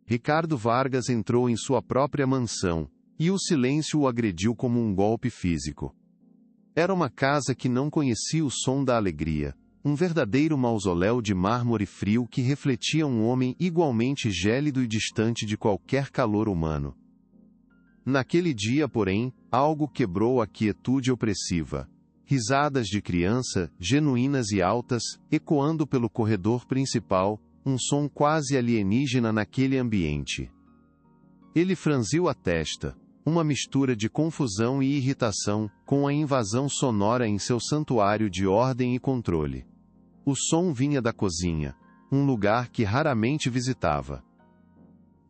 Ricardo Vargas entrou em sua própria mansão, e o silêncio o agrediu como um golpe físico. Era uma casa que não conhecia o som da alegria, um verdadeiro mausoléu de mármore frio que refletia um homem igualmente gélido e distante de qualquer calor humano. Naquele dia, porém, algo quebrou a quietude opressiva. Risadas de criança, genuínas e altas, ecoando pelo corredor principal, um som quase alienígena naquele ambiente. Ele franziu a testa, uma mistura de confusão e irritação, com a invasão sonora em seu santuário de ordem e controle. O som vinha da cozinha, um lugar que raramente visitava.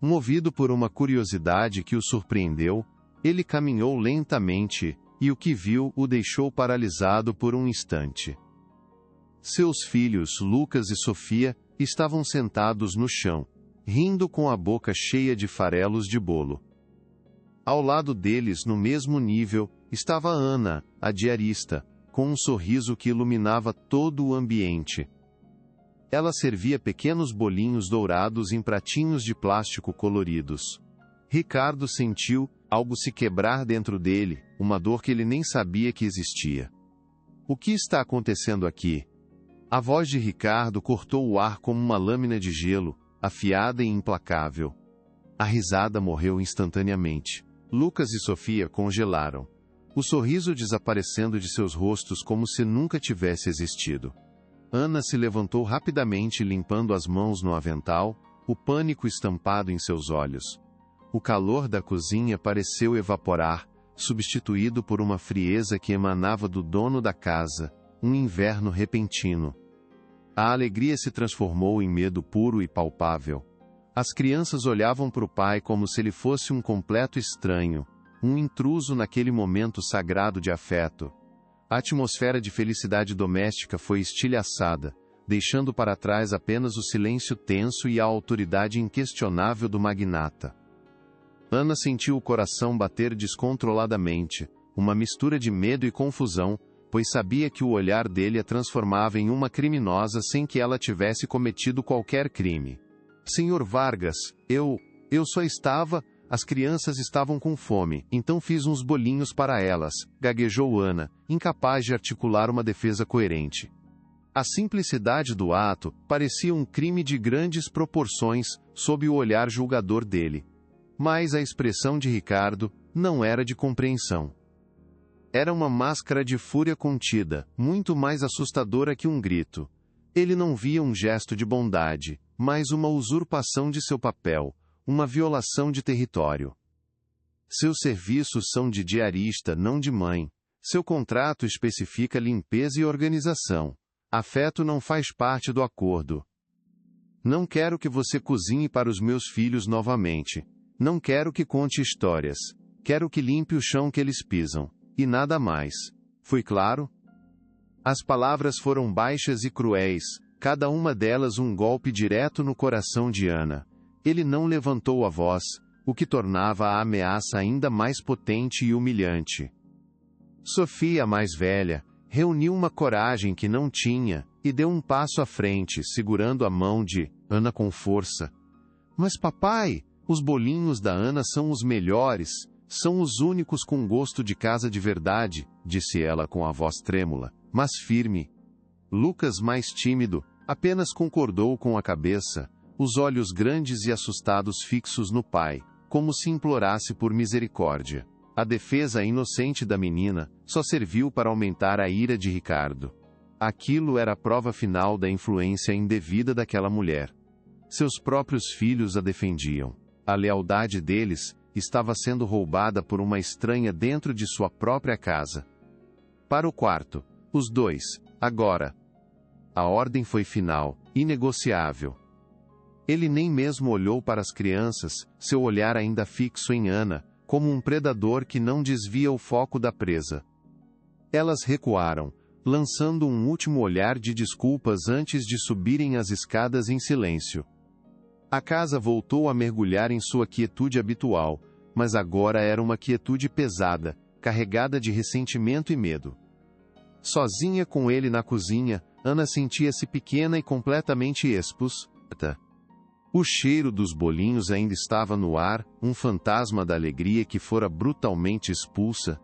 Movido por uma curiosidade que o surpreendeu, ele caminhou lentamente, e o que viu o deixou paralisado por um instante. Seus filhos, Lucas e Sofia, estavam sentados no chão, rindo com a boca cheia de farelos de bolo. Ao lado deles, no mesmo nível, estava Ana, a diarista, com um sorriso que iluminava todo o ambiente. Ela servia pequenos bolinhos dourados em pratinhos de plástico coloridos. Ricardo sentiu algo se quebrar dentro dele, uma dor que ele nem sabia que existia. O que está acontecendo aqui? A voz de Ricardo cortou o ar como uma lâmina de gelo, afiada e implacável. A risada morreu instantaneamente. Lucas e Sofia congelaram, o sorriso desaparecendo de seus rostos como se nunca tivesse existido. Ana se levantou rapidamente, limpando as mãos no avental, o pânico estampado em seus olhos. O calor da cozinha pareceu evaporar, substituído por uma frieza que emanava do dono da casa, um inverno repentino. A alegria se transformou em medo puro e palpável. As crianças olhavam para o pai como se ele fosse um completo estranho, um intruso naquele momento sagrado de afeto. A atmosfera de felicidade doméstica foi estilhaçada, deixando para trás apenas o silêncio tenso e a autoridade inquestionável do magnata. Ana sentiu o coração bater descontroladamente, uma mistura de medo e confusão, pois sabia que o olhar dele a transformava em uma criminosa sem que ela tivesse cometido qualquer crime. Senhor Vargas, eu só estava... As crianças estavam com fome, então fiz uns bolinhos para elas, gaguejou Ana, incapaz de articular uma defesa coerente. A simplicidade do ato parecia um crime de grandes proporções, sob o olhar julgador dele. Mas a expressão de Ricardo não era de compreensão. Era uma máscara de fúria contida, muito mais assustadora que um grito. Ele não via um gesto de bondade, mas uma usurpação de seu papel, uma violação de território. Seus serviços são de diarista, não de mãe. Seu contrato especifica limpeza e organização. Afeto não faz parte do acordo. Não quero que você cozinhe para os meus filhos novamente. Não quero que conte histórias. Quero que limpe o chão que eles pisam. E nada mais. Fui claro? As palavras foram baixas e cruéis, cada uma delas um golpe direto no coração de Ana. Ele não levantou a voz, o que tornava a ameaça ainda mais potente e humilhante. Sofia, a mais velha, reuniu uma coragem que não tinha, e deu um passo à frente, segurando a mão de Ana com força. Mas papai, os bolinhos da Ana são os melhores, são os únicos com gosto de casa de verdade, disse ela com a voz trêmula, mas firme. Lucas, mais tímido, apenas concordou com a cabeça, os olhos grandes e assustados fixos no pai, como se implorasse por misericórdia. A defesa inocente da menina só serviu para aumentar a ira de Ricardo. Aquilo era a prova final da influência indevida daquela mulher. Seus próprios filhos a defendiam. A lealdade deles estava sendo roubada por uma estranha dentro de sua própria casa. Para o quarto, os dois, agora. A ordem foi final, inegociável. Ele nem mesmo olhou para as crianças, seu olhar ainda fixo em Ana, como um predador que não desvia o foco da presa. Elas recuaram, lançando um último olhar de desculpas antes de subirem as escadas em silêncio. A casa voltou a mergulhar em sua quietude habitual, mas agora era uma quietude pesada, carregada de ressentimento e medo. Sozinha com ele na cozinha, Ana sentia-se pequena e completamente exposta. O cheiro dos bolinhos ainda estava no ar, um fantasma da alegria que fora brutalmente expulsa.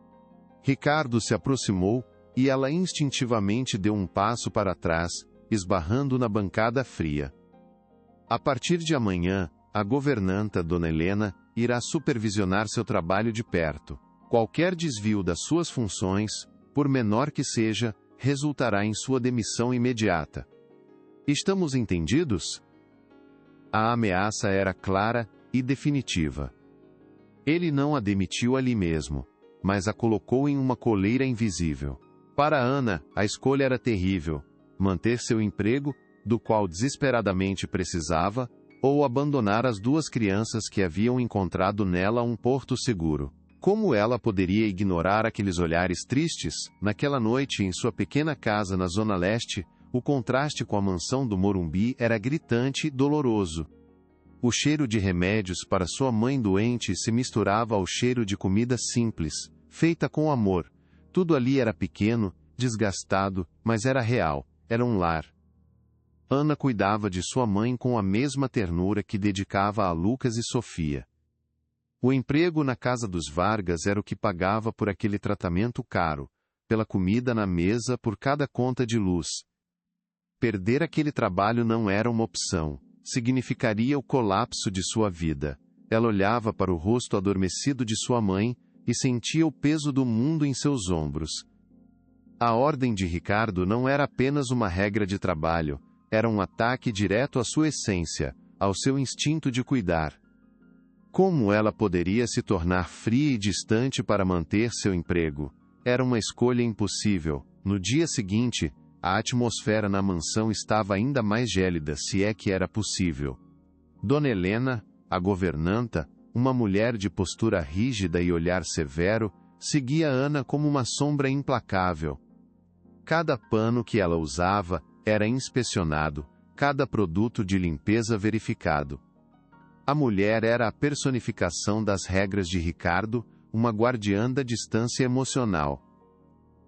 Ricardo se aproximou, e ela instintivamente deu um passo para trás, esbarrando na bancada fria. A partir de amanhã, a governanta, Dona Helena, irá supervisionar seu trabalho de perto. Qualquer desvio das suas funções, por menor que seja, resultará em sua demissão imediata. Estamos entendidos? A ameaça era clara e definitiva. Ele não a demitiu ali mesmo, mas a colocou em uma coleira invisível. Para Ana, a escolha era terrível: manter seu emprego, do qual desesperadamente precisava, ou abandonar as duas crianças que haviam encontrado nela um porto seguro. Como ela poderia ignorar aqueles olhares tristes? Naquela noite, em sua pequena casa na Zona Leste, o contraste com a mansão do Morumbi era gritante e doloroso. O cheiro de remédios para sua mãe doente se misturava ao cheiro de comida simples, feita com amor. Tudo ali era pequeno, desgastado, mas era real, era um lar. Ana cuidava de sua mãe com a mesma ternura que dedicava a Lucas e Sofia. O emprego na casa dos Vargas era o que pagava por aquele tratamento caro, pela comida na mesa, por cada conta de luz. Perder aquele trabalho não era uma opção, significaria o colapso de sua vida. Ela olhava para o rosto adormecido de sua mãe e sentia o peso do mundo em seus ombros. A ordem de Ricardo não era apenas uma regra de trabalho, era um ataque direto à sua essência, ao seu instinto de cuidar. Como ela poderia se tornar fria e distante para manter seu emprego? Era uma escolha impossível. No dia seguinte, a atmosfera na mansão estava ainda mais gélida, se é que era possível. Dona Helena, a governanta, uma mulher de postura rígida e olhar severo, seguia Ana como uma sombra implacável. Cada pano que ela usava era inspecionado, cada produto de limpeza verificado. A mulher era a personificação das regras de Ricardo, uma guardiã da distância emocional.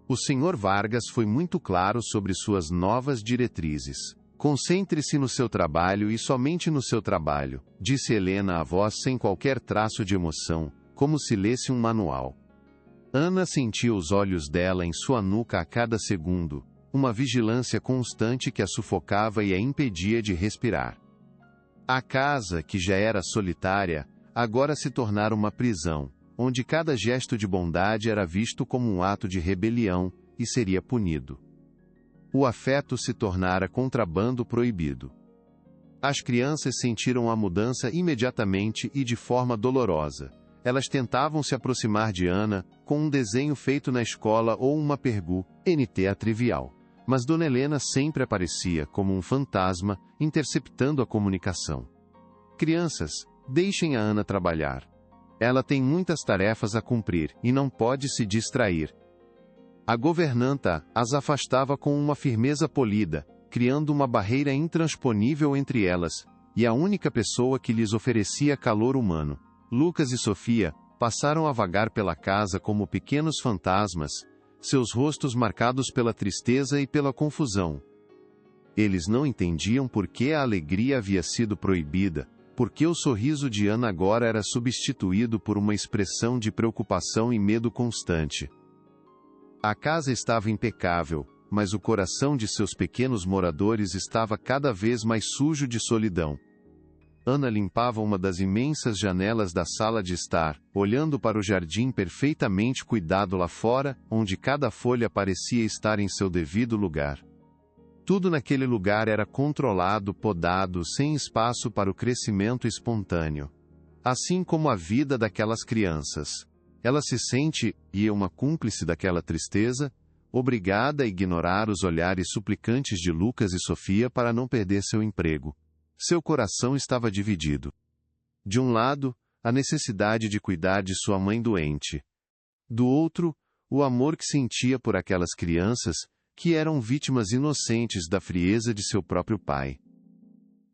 O Sr. Vargas foi muito claro sobre suas novas diretrizes. Concentre-se no seu trabalho e somente no seu trabalho, disse Helena à voz sem qualquer traço de emoção, como se lesse um manual. Ana sentia os olhos dela em sua nuca a cada segundo, uma vigilância constante que a sufocava e a impedia de respirar. A casa, que já era solitária, agora se tornara uma prisão, onde cada gesto de bondade era visto como um ato de rebelião e seria punido. O afeto se tornara contrabando proibido. As crianças sentiram a mudança imediatamente e de forma dolorosa. Elas tentavam se aproximar de Ana, com um desenho feito na escola ou uma pergunta trivial. Mas Dona Helena sempre aparecia como um fantasma, interceptando a comunicação. Crianças, deixem a Ana trabalhar. Ela tem muitas tarefas a cumprir e não pode se distrair. A governanta as afastava com uma firmeza polida, criando uma barreira intransponível entre elas, e a única pessoa que lhes oferecia calor humano. Lucas e Sofia passaram a vagar pela casa como pequenos fantasmas, seus rostos marcados pela tristeza e pela confusão. Eles não entendiam por que a alegria havia sido proibida, por que o sorriso de Ana agora era substituído por uma expressão de preocupação e medo constante. A casa estava impecável, mas o coração de seus pequenos moradores estava cada vez mais sujo de solidão. Ana limpava uma das imensas janelas da sala de estar, olhando para o jardim perfeitamente cuidado lá fora, onde cada folha parecia estar em seu devido lugar. Tudo naquele lugar era controlado, podado, sem espaço para o crescimento espontâneo. Assim como a vida daquelas crianças. Ela se sente, e é uma cúmplice daquela tristeza, obrigada a ignorar os olhares suplicantes de Lucas e Sofia para não perder seu emprego. Seu coração estava dividido. De um lado, a necessidade de cuidar de sua mãe doente. Do outro, o amor que sentia por aquelas crianças, que eram vítimas inocentes da frieza de seu próprio pai.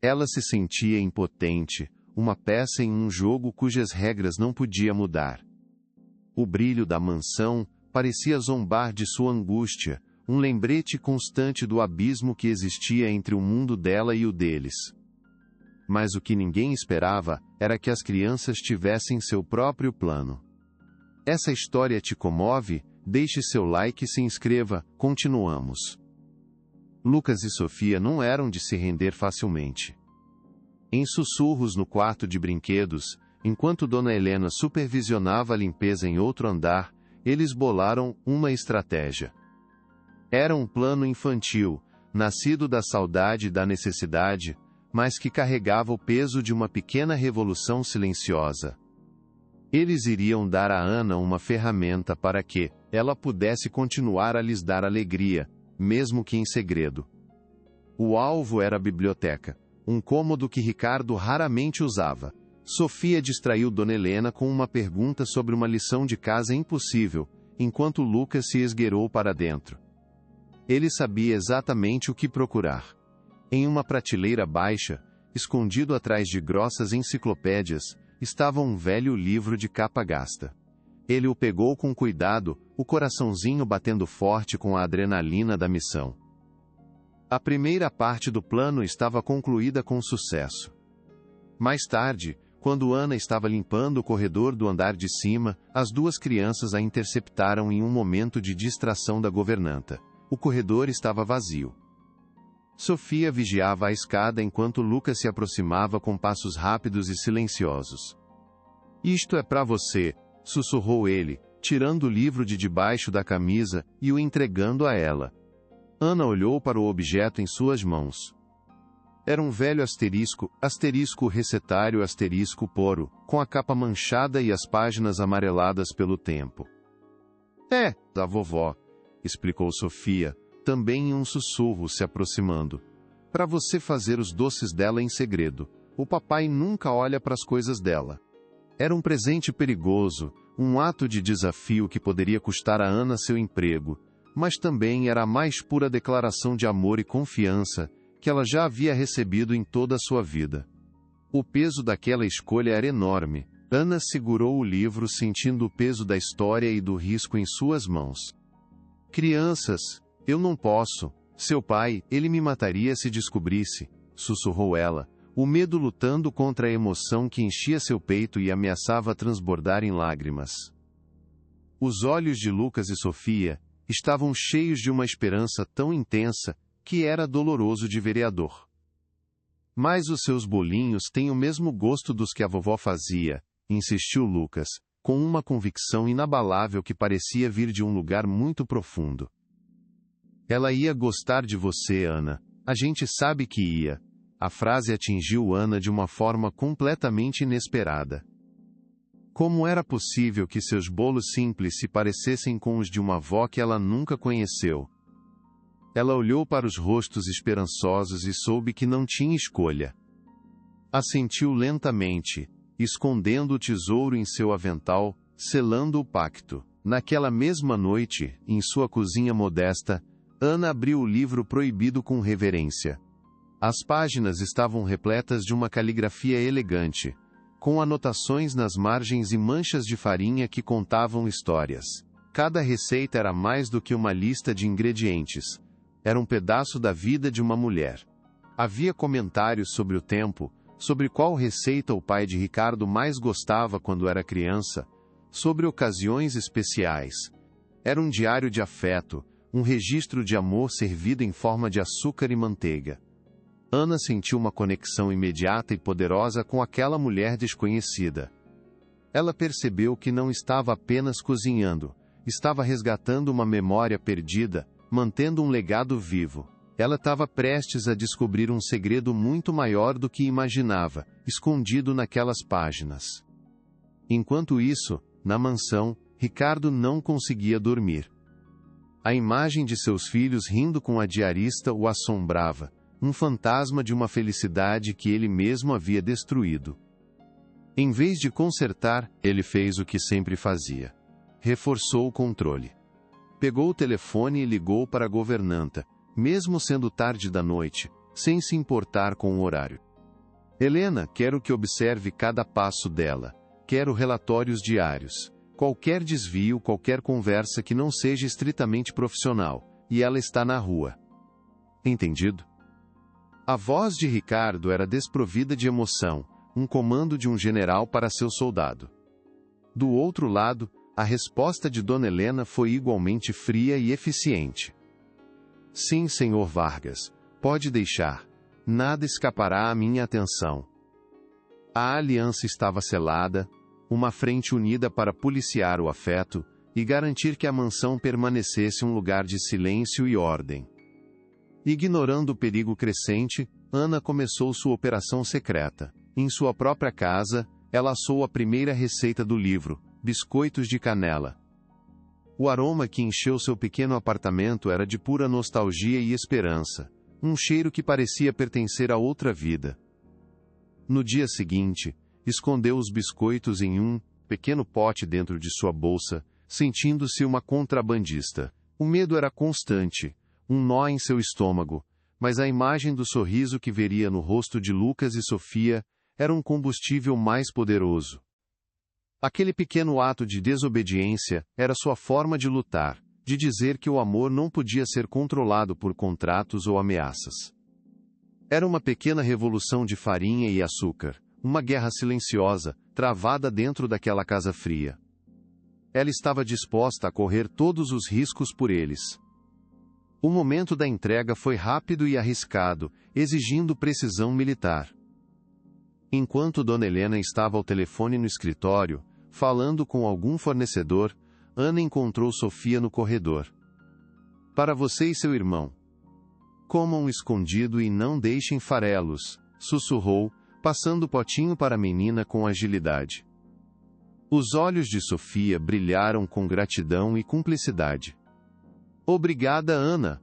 Ela se sentia impotente, uma peça em um jogo cujas regras não podia mudar. O brilho da mansão parecia zombar de sua angústia, um lembrete constante do abismo que existia entre o mundo dela e o deles. Mas o que ninguém esperava era que as crianças tivessem seu próprio plano. Essa história te comove? Deixe seu like e se inscreva. Continuamos. Lucas e Sofia não eram de se render facilmente. Em sussurros no quarto de brinquedos, enquanto Dona Helena supervisionava a limpeza em outro andar, eles bolaram uma estratégia. Era um plano infantil, nascido da saudade e da necessidade, mas que carregava o peso de uma pequena revolução silenciosa. Eles iriam dar a Ana uma ferramenta para que ela pudesse continuar a lhes dar alegria, mesmo que em segredo. O alvo era a biblioteca, um cômodo que Ricardo raramente usava. Sofia distraiu Dona Helena com uma pergunta sobre uma lição de casa impossível, enquanto Lucas se esgueirou para dentro. Ele sabia exatamente o que procurar. Em uma prateleira baixa, escondido atrás de grossas enciclopédias, estava um velho livro de capa gasta. Ele o pegou com cuidado, o coraçãozinho batendo forte com a adrenalina da missão. A primeira parte do plano estava concluída com sucesso. Mais tarde, quando Ana estava limpando o corredor do andar de cima, as duas crianças a interceptaram em um momento de distração da governanta. O corredor estava vazio. Sofia vigiava a escada enquanto Lucas se aproximava com passos rápidos e silenciosos. "Isto é para você", sussurrou ele, tirando o livro de debaixo da camisa e o entregando a ela. Ana olhou para o objeto em suas mãos. Era um velho asterisco recetário poro, com a capa manchada e as páginas amareladas pelo tempo. "É, da vovó", explicou Sofia, também em um sussurro se aproximando. "Para você fazer os doces dela em segredo. O papai nunca olha para as coisas dela." Era um presente perigoso, um ato de desafio que poderia custar a Ana seu emprego, mas também era a mais pura declaração de amor e confiança que ela já havia recebido em toda a sua vida. O peso daquela escolha era enorme. Ana segurou o livro sentindo o peso da história e do risco em suas mãos. "Crianças, eu não posso. Seu pai, ele me mataria se descobrisse", sussurrou ela, o medo lutando contra a emoção que enchia seu peito e ameaçava transbordar em lágrimas. Os olhos de Lucas e Sofia estavam cheios de uma esperança tão intensa que era doloroso de vereador. "Mas os seus bolinhos têm o mesmo gosto dos que a vovó fazia", insistiu Lucas, com uma convicção inabalável que parecia vir de um lugar muito profundo. "Ela ia gostar de você, Ana. A gente sabe que ia." A frase atingiu Ana de uma forma completamente inesperada. Como era possível que seus bolos simples se parecessem com os de uma avó que ela nunca conheceu? Ela olhou para os rostos esperançosos e soube que não tinha escolha. Assentiu lentamente, escondendo o tesouro em seu avental, selando o pacto. Naquela mesma noite, em sua cozinha modesta, Ana abriu o livro proibido com reverência. As páginas estavam repletas de uma caligrafia elegante, com anotações nas margens e manchas de farinha que contavam histórias. Cada receita era mais do que uma lista de ingredientes. Era um pedaço da vida de uma mulher. Havia comentários sobre o tempo, sobre qual receita o pai de Ricardo mais gostava quando era criança, sobre ocasiões especiais. Era um diário de afeto, um registro de amor servido em forma de açúcar e manteiga. Ana sentiu uma conexão imediata e poderosa com aquela mulher desconhecida. Ela percebeu que não estava apenas cozinhando, estava resgatando uma memória perdida, mantendo um legado vivo. Ela estava prestes a descobrir um segredo muito maior do que imaginava, escondido naquelas páginas. Enquanto isso, na mansão, Ricardo não conseguia dormir. A imagem de seus filhos rindo com a diarista o assombrava, um fantasma de uma felicidade que ele mesmo havia destruído. Em vez de consertar, ele fez o que sempre fazia. Reforçou o controle. Pegou o telefone e ligou para a governanta, mesmo sendo tarde da noite, sem se importar com o horário. "Helena, quero que observe cada passo dela. Quero relatórios diários. Qualquer desvio, qualquer conversa que não seja estritamente profissional. E ela está na rua." "Entendido?" A voz de Ricardo era desprovida de emoção, um comando de um general para seu soldado. Do outro lado, a resposta de Dona Helena foi igualmente fria e eficiente. Sim, senhor Vargas, pode deixar. Nada escapará à minha atenção. A aliança estava selada, uma frente unida para policiar o afeto e garantir que a mansão permanecesse um lugar de silêncio e ordem. Ignorando o perigo crescente, Ana começou sua operação secreta. Em sua própria casa, ela assou a primeira receita do livro, biscoitos de canela. O aroma que encheu seu pequeno apartamento era de pura nostalgia e esperança, um cheiro que parecia pertencer a outra vida. No dia seguinte, escondeu os biscoitos em um pequeno pote dentro de sua bolsa, sentindo-se uma contrabandista. O medo era constante, um nó em seu estômago, mas a imagem do sorriso que veria no rosto de Lucas e Sofia era um combustível mais poderoso. Aquele pequeno ato de desobediência era sua forma de lutar, de dizer que o amor não podia ser controlado por contratos ou ameaças. Era uma pequena revolução de farinha e açúcar, uma guerra silenciosa, travada dentro daquela casa fria. Ela estava disposta a correr todos os riscos por eles. O momento da entrega foi rápido e arriscado, exigindo precisão militar. Enquanto Dona Helena estava ao telefone no escritório, falando com algum fornecedor, Ana encontrou Sofia no corredor. Para você e seu irmão. Comam escondido e não deixem farelos, sussurrou, passando o potinho para a menina com agilidade. Os olhos de Sofia brilharam com gratidão e cumplicidade. Obrigada, Ana.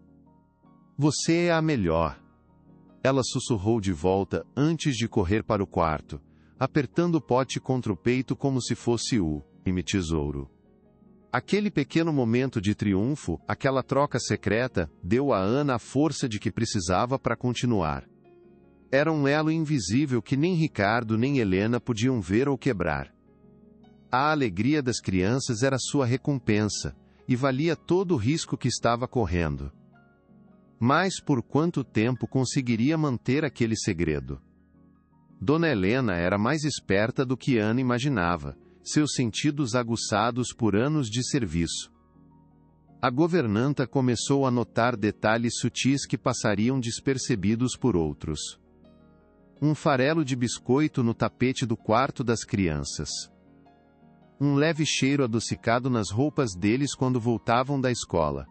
Você é a melhor. Ela sussurrou de volta antes de correr para o quarto, apertando o pote contra o peito como se fosse o tesouro. Aquele pequeno momento de triunfo, aquela troca secreta, deu a Ana a força de que precisava para continuar. Era um elo invisível que nem Ricardo nem Helena podiam ver ou quebrar. A alegria das crianças era sua recompensa, e valia todo o risco que estava correndo. Mas por quanto tempo conseguiria manter aquele segredo? Dona Helena era mais esperta do que Ana imaginava, seus sentidos aguçados por anos de serviço. A governanta começou a notar detalhes sutis que passariam despercebidos por outros. Um farelo de biscoito no tapete do quarto das crianças. Um leve cheiro adocicado nas roupas deles quando voltavam da escola.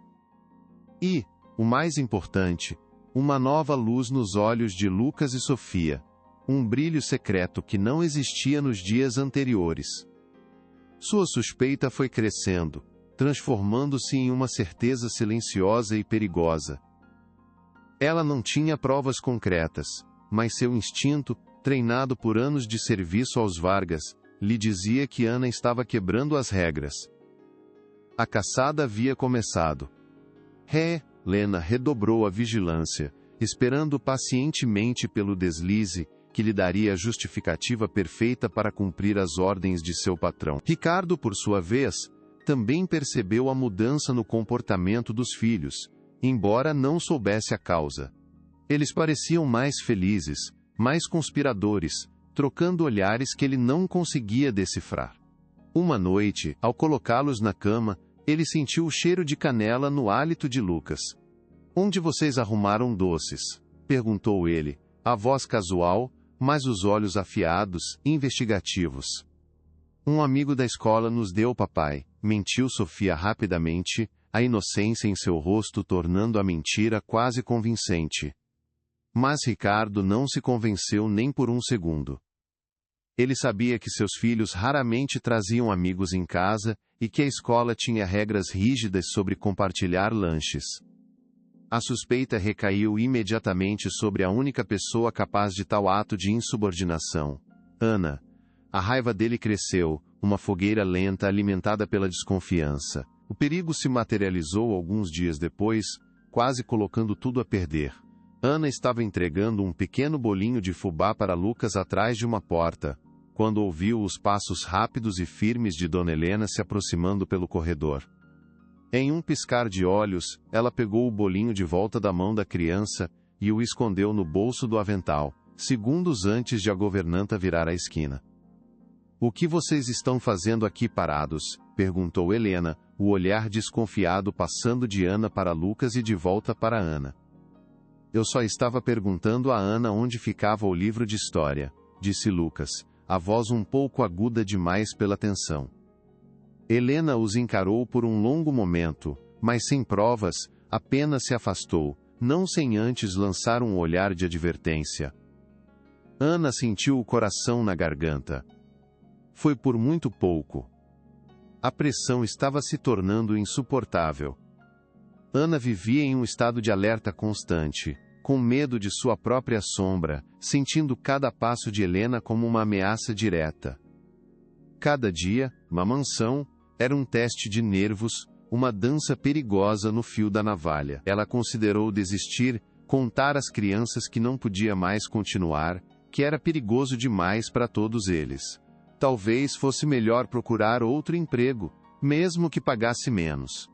E, o mais importante, uma nova luz nos olhos de Lucas e Sofia. Um brilho secreto que não existia nos dias anteriores. Sua suspeita foi crescendo, transformando-se em uma certeza silenciosa e perigosa. Ela não tinha provas concretas, mas seu instinto, treinado por anos de serviço aos Vargas, lhe dizia que Ana estava quebrando as regras. A caçada havia começado. Helena redobrou a vigilância, esperando pacientemente pelo deslize, que lhe daria a justificativa perfeita para cumprir as ordens de seu patrão. Ricardo, por sua vez, também percebeu a mudança no comportamento dos filhos, embora não soubesse a causa. Eles pareciam mais felizes, mais conspiradores, trocando olhares que ele não conseguia decifrar. Uma noite, ao colocá-los na cama, ele sentiu o cheiro de canela no hálito de Lucas. "Onde vocês arrumaram doces?" perguntou ele, a voz casual, mas os olhos afiados, investigativos. "Um amigo da escola nos deu, papai", mentiu Sofia rapidamente, a inocência em seu rosto tornando a mentira quase convincente. Mas Ricardo não se convenceu nem por um segundo. Ele sabia que seus filhos raramente traziam amigos em casa, e que a escola tinha regras rígidas sobre compartilhar lanches. A suspeita recaiu imediatamente sobre a única pessoa capaz de tal ato de insubordinação: Ana. A raiva dele cresceu, uma fogueira lenta alimentada pela desconfiança. O perigo se materializou alguns dias depois, quase colocando tudo a perder. Ana estava entregando um pequeno bolinho de fubá para Lucas atrás de uma porta, quando ouviu os passos rápidos e firmes de Dona Helena se aproximando pelo corredor. Em um piscar de olhos, ela pegou o bolinho de volta da mão da criança, e o escondeu no bolso do avental, segundos antes de a governanta virar a esquina. "O que vocês estão fazendo aqui parados?" perguntou Helena, o olhar desconfiado passando de Ana para Lucas e de volta para Ana. "Eu só estava perguntando a Ana onde ficava o livro de história", disse Lucas, a voz um pouco aguda demais pela tensão. Helena os encarou por um longo momento, mas sem provas, apenas se afastou, não sem antes lançar um olhar de advertência. Ana sentiu o coração na garganta. Foi por muito pouco. A pressão estava se tornando insuportável. Ana vivia em um estado de alerta constante, com medo de sua própria sombra, sentindo cada passo de Helena como uma ameaça direta. Cada dia, uma mansão, era um teste de nervos, uma dança perigosa no fio da navalha. Ela considerou desistir, contar às crianças que não podia mais continuar, que era perigoso demais para todos eles. Talvez fosse melhor procurar outro emprego, mesmo que pagasse menos.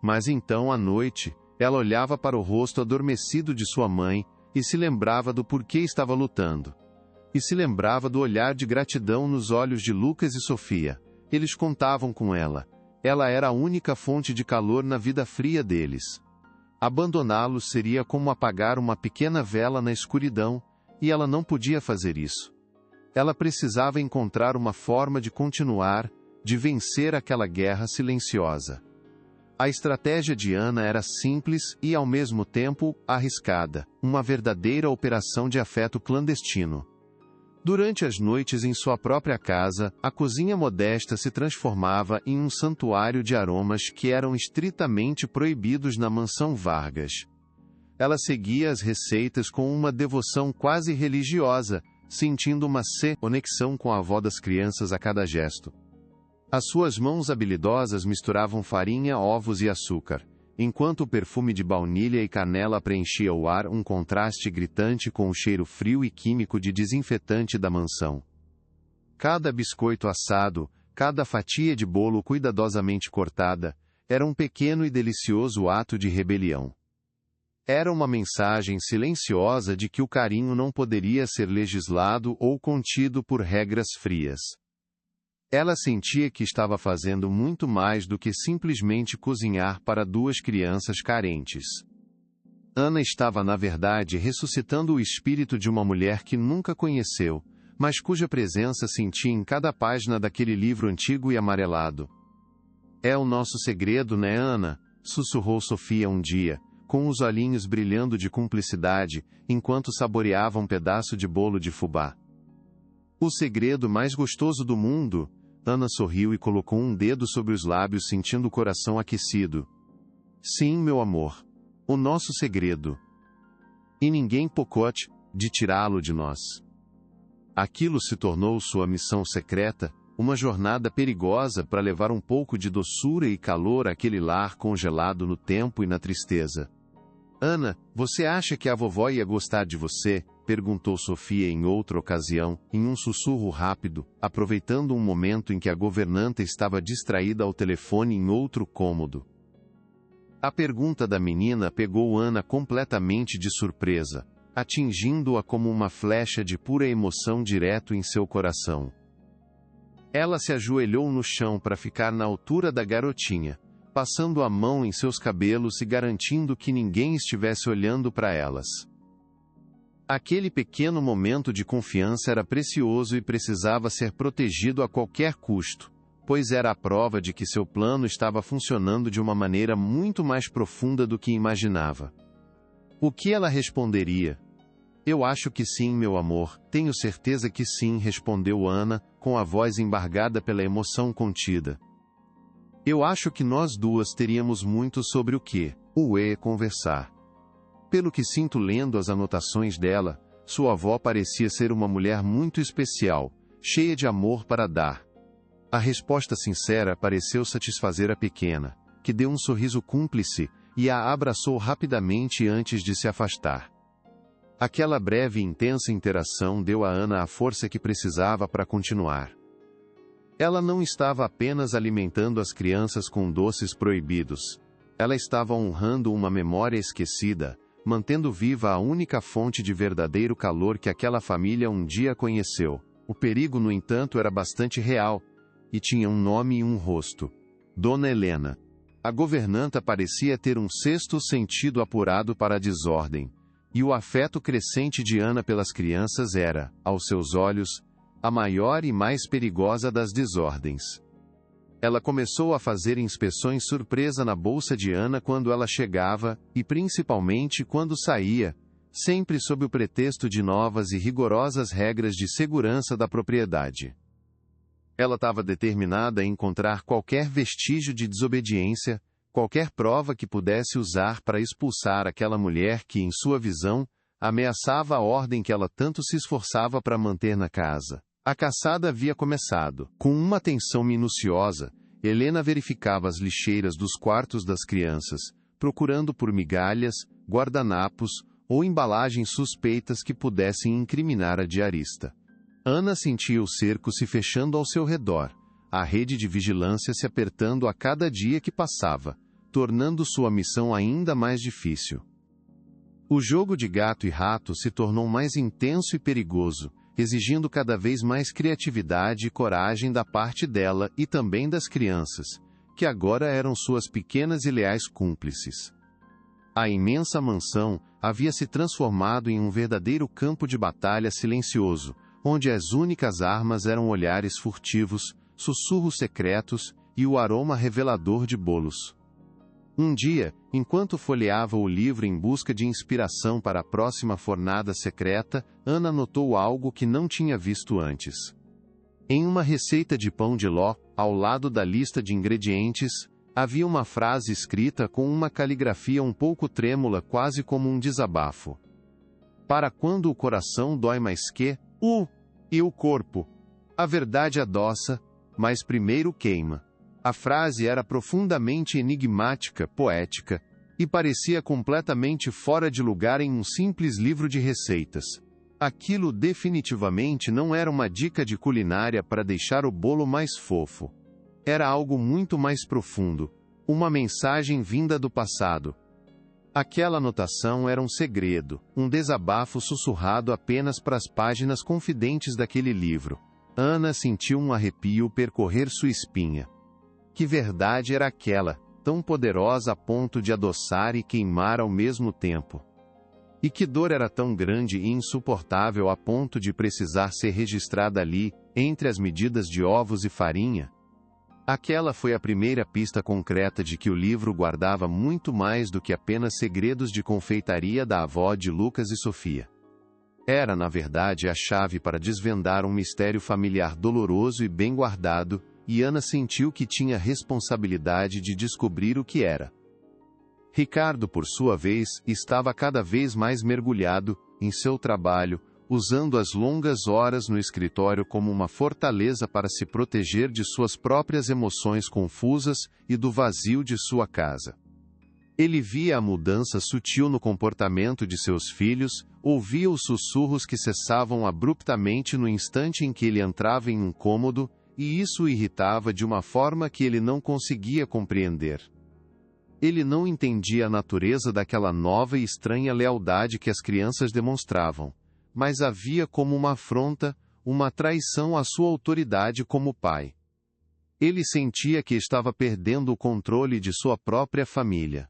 Mas então, à noite, ela olhava para o rosto adormecido de sua mãe e se lembrava do porquê estava lutando. E se lembrava do olhar de gratidão nos olhos de Lucas e Sofia. Eles contavam com ela. Ela era a única fonte de calor na vida fria deles. Abandoná-los seria como apagar uma pequena vela na escuridão, e ela não podia fazer isso. Ela precisava encontrar uma forma de continuar, de vencer aquela guerra silenciosa. A estratégia de Ana era simples e, ao mesmo tempo, arriscada, uma verdadeira operação de afeto clandestino. Durante as noites em sua própria casa, a cozinha modesta se transformava em um santuário de aromas que eram estritamente proibidos na mansão Vargas. Ela seguia as receitas com uma devoção quase religiosa, sentindo uma conexão com a avó das crianças a cada gesto. As suas mãos habilidosas misturavam farinha, ovos e açúcar, enquanto o perfume de baunilha e canela preenchia o ar, um contraste gritante com o cheiro frio e químico de desinfetante da mansão. Cada biscoito assado, cada fatia de bolo cuidadosamente cortada, era um pequeno e delicioso ato de rebelião. Era uma mensagem silenciosa de que o carinho não poderia ser legislado ou contido por regras frias. Ela sentia que estava fazendo muito mais do que simplesmente cozinhar para duas crianças carentes. Ana estava, na verdade, ressuscitando o espírito de uma mulher que nunca conheceu, mas cuja presença sentia em cada página daquele livro antigo e amarelado. "É o nosso segredo, né, Ana?" sussurrou Sofia um dia, com os olhinhos brilhando de cumplicidade, enquanto saboreava um pedaço de bolo de fubá. "O segredo mais gostoso do mundo?" Ana sorriu e colocou um dedo sobre os lábios, sentindo o coração aquecido. "Sim, meu amor. O nosso segredo. E ninguém pocode de tirá-lo de nós." Aquilo se tornou sua missão secreta, uma jornada perigosa para levar um pouco de doçura e calor àquele lar congelado no tempo e na tristeza. "Ana, você acha que a vovó ia gostar de você?" perguntou Sofia em outra ocasião, em um sussurro rápido, aproveitando um momento em que a governanta estava distraída ao telefone em outro cômodo. A pergunta da menina pegou Ana completamente de surpresa, atingindo-a como uma flecha de pura emoção direto em seu coração. Ela se ajoelhou no chão para ficar na altura da garotinha, passando a mão em seus cabelos e garantindo que ninguém estivesse olhando para elas. Aquele pequeno momento de confiança era precioso e precisava ser protegido a qualquer custo, pois era a prova de que seu plano estava funcionando de uma maneira muito mais profunda do que imaginava. O que ela responderia? "Eu acho que sim, meu amor, tenho certeza que sim", respondeu Ana, com a voz embargada pela emoção contida. "Eu acho que nós duas teríamos muito sobre o que conversar." Pelo que sinto lendo as anotações dela, sua avó parecia ser uma mulher muito especial, cheia de amor para dar. A resposta sincera pareceu satisfazer a pequena, que deu um sorriso cúmplice, e a abraçou rapidamente antes de se afastar. Aquela breve e intensa interação deu a Ana a força que precisava para continuar. Ela não estava apenas alimentando as crianças com doces proibidos. Ela estava honrando uma memória esquecida, mantendo viva a única fonte de verdadeiro calor que aquela família um dia conheceu. O perigo, no entanto, era bastante real, e tinha um nome e um rosto. Dona Helena. A governanta parecia ter um sexto sentido apurado para a desordem, e o afeto crescente de Ana pelas crianças era, aos seus olhos, a maior e mais perigosa das desordens. Ela começou a fazer inspeções surpresa na bolsa de Ana quando ela chegava, e principalmente quando saía, sempre sob o pretexto de novas e rigorosas regras de segurança da propriedade. Ela estava determinada a encontrar qualquer vestígio de desobediência, qualquer prova que pudesse usar para expulsar aquela mulher que, em sua visão, ameaçava a ordem que ela tanto se esforçava para manter na casa. A caçada havia começado. Com uma atenção minuciosa, Helena verificava as lixeiras dos quartos das crianças, procurando por migalhas, guardanapos ou embalagens suspeitas que pudessem incriminar a diarista. Ana sentia o cerco se fechando ao seu redor, a rede de vigilância se apertando a cada dia que passava, tornando sua missão ainda mais difícil. O jogo de gato e rato se tornou mais intenso e perigoso, exigindo cada vez mais criatividade e coragem da parte dela e também das crianças, que agora eram suas pequenas e leais cúmplices. A imensa mansão havia se transformado em um verdadeiro campo de batalha silencioso, onde as únicas armas eram olhares furtivos, sussurros secretos e o aroma revelador de bolos. Um dia, enquanto folheava o livro em busca de inspiração para a próxima fornada secreta, Ana notou algo que não tinha visto antes. Em uma receita de pão de ló, ao lado da lista de ingredientes, havia uma frase escrita com uma caligrafia um pouco trêmula, quase como um desabafo. Para quando o coração dói mais que e o corpo. A verdade adoça, mas primeiro queima. A frase era profundamente enigmática, poética, e parecia completamente fora de lugar em um simples livro de receitas. Aquilo definitivamente não era uma dica de culinária para deixar o bolo mais fofo. Era algo muito mais profundo, uma mensagem vinda do passado. Aquela anotação era um segredo, um desabafo sussurrado apenas para as páginas confidentes daquele livro. Ana sentiu um arrepio percorrer sua espinha. Que verdade era aquela, tão poderosa a ponto de adoçar e queimar ao mesmo tempo? E que dor era tão grande e insuportável a ponto de precisar ser registrada ali, entre as medidas de ovos e farinha? Aquela foi a primeira pista concreta de que o livro guardava muito mais do que apenas segredos de confeitaria da avó de Lucas e Sofia. Era, na verdade, a chave para desvendar um mistério familiar doloroso e bem guardado, e Ana sentiu que tinha responsabilidade de descobrir o que era. Ricardo, por sua vez, estava cada vez mais mergulhado em seu trabalho, usando as longas horas no escritório como uma fortaleza para se proteger de suas próprias emoções confusas e do vazio de sua casa. Ele via a mudança sutil no comportamento de seus filhos, ouvia os sussurros que cessavam abruptamente no instante em que ele entrava em um cômodo, e isso o irritava de uma forma que ele não conseguia compreender. Ele não entendia a natureza daquela nova e estranha lealdade que as crianças demonstravam, mas a via como uma afronta, uma traição à sua autoridade como pai. Ele sentia que estava perdendo o controle de sua própria família.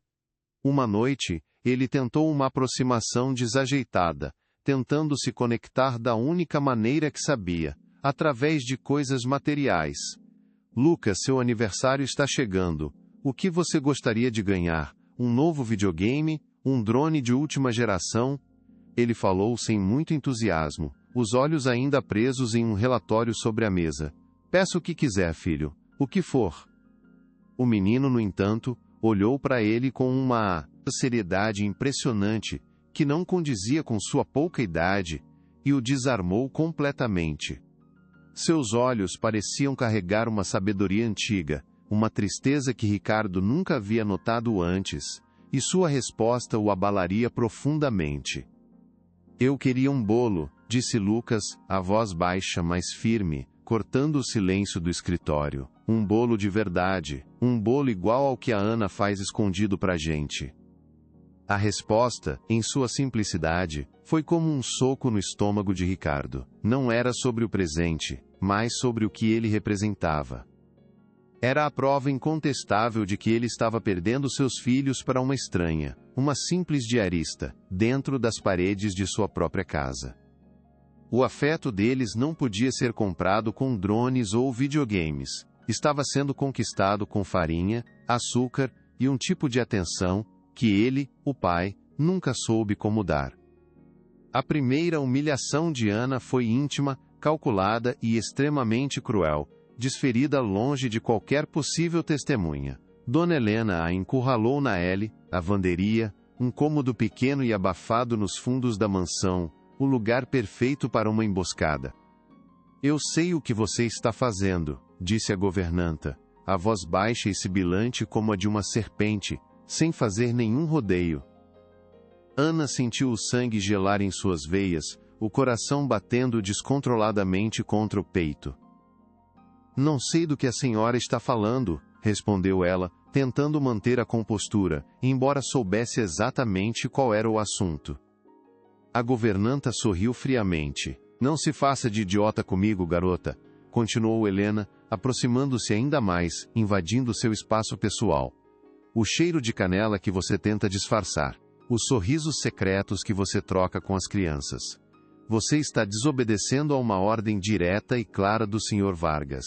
Uma noite, ele tentou uma aproximação desajeitada, tentando se conectar da única maneira que sabia, através de coisas materiais. Lucas, seu aniversário está chegando. O que você gostaria de ganhar? Um novo videogame? Um drone de última geração? Ele falou sem muito entusiasmo, os olhos ainda presos em um relatório sobre a mesa. Peça o que quiser, filho. O que for. O menino, no entanto, olhou para ele com uma seriedade impressionante, que não condizia com sua pouca idade, e o desarmou completamente. Seus olhos pareciam carregar uma sabedoria antiga, uma tristeza que Ricardo nunca havia notado antes, e sua resposta o abalaria profundamente. Eu queria um bolo, disse Lucas, a voz baixa mas firme, cortando o silêncio do escritório. Um bolo de verdade, um bolo igual ao que a Ana faz escondido pra gente. A resposta, em sua simplicidade, foi como um soco no estômago de Ricardo. Não era sobre o presente, mas sobre o que ele representava. Era a prova incontestável de que ele estava perdendo seus filhos para uma estranha, uma simples diarista, dentro das paredes de sua própria casa. O afeto deles não podia ser comprado com drones ou videogames. Estava sendo conquistado com farinha, açúcar e um tipo de atenção que ele, o pai, nunca soube como dar. A primeira humilhação de Ana foi íntima, calculada e extremamente cruel, desferida longe de qualquer possível testemunha. Dona Helena a encurralou na lavanderia, um cômodo pequeno e abafado nos fundos da mansão, o lugar perfeito para uma emboscada. Eu sei o que você está fazendo, disse a governanta, a voz baixa e sibilante como a de uma serpente, sem fazer nenhum rodeio. Ana sentiu o sangue gelar em suas veias, o coração batendo descontroladamente contra o peito. Não sei do que a senhora está falando, respondeu ela, tentando manter a compostura, embora soubesse exatamente qual era o assunto. A governanta sorriu friamente. Não se faça de idiota comigo, garota, continuou Helena, aproximando-se ainda mais, invadindo seu espaço pessoal. O cheiro de canela que você tenta disfarçar. Os sorrisos secretos que você troca com as crianças. Você está desobedecendo a uma ordem direta e clara do Sr. Vargas.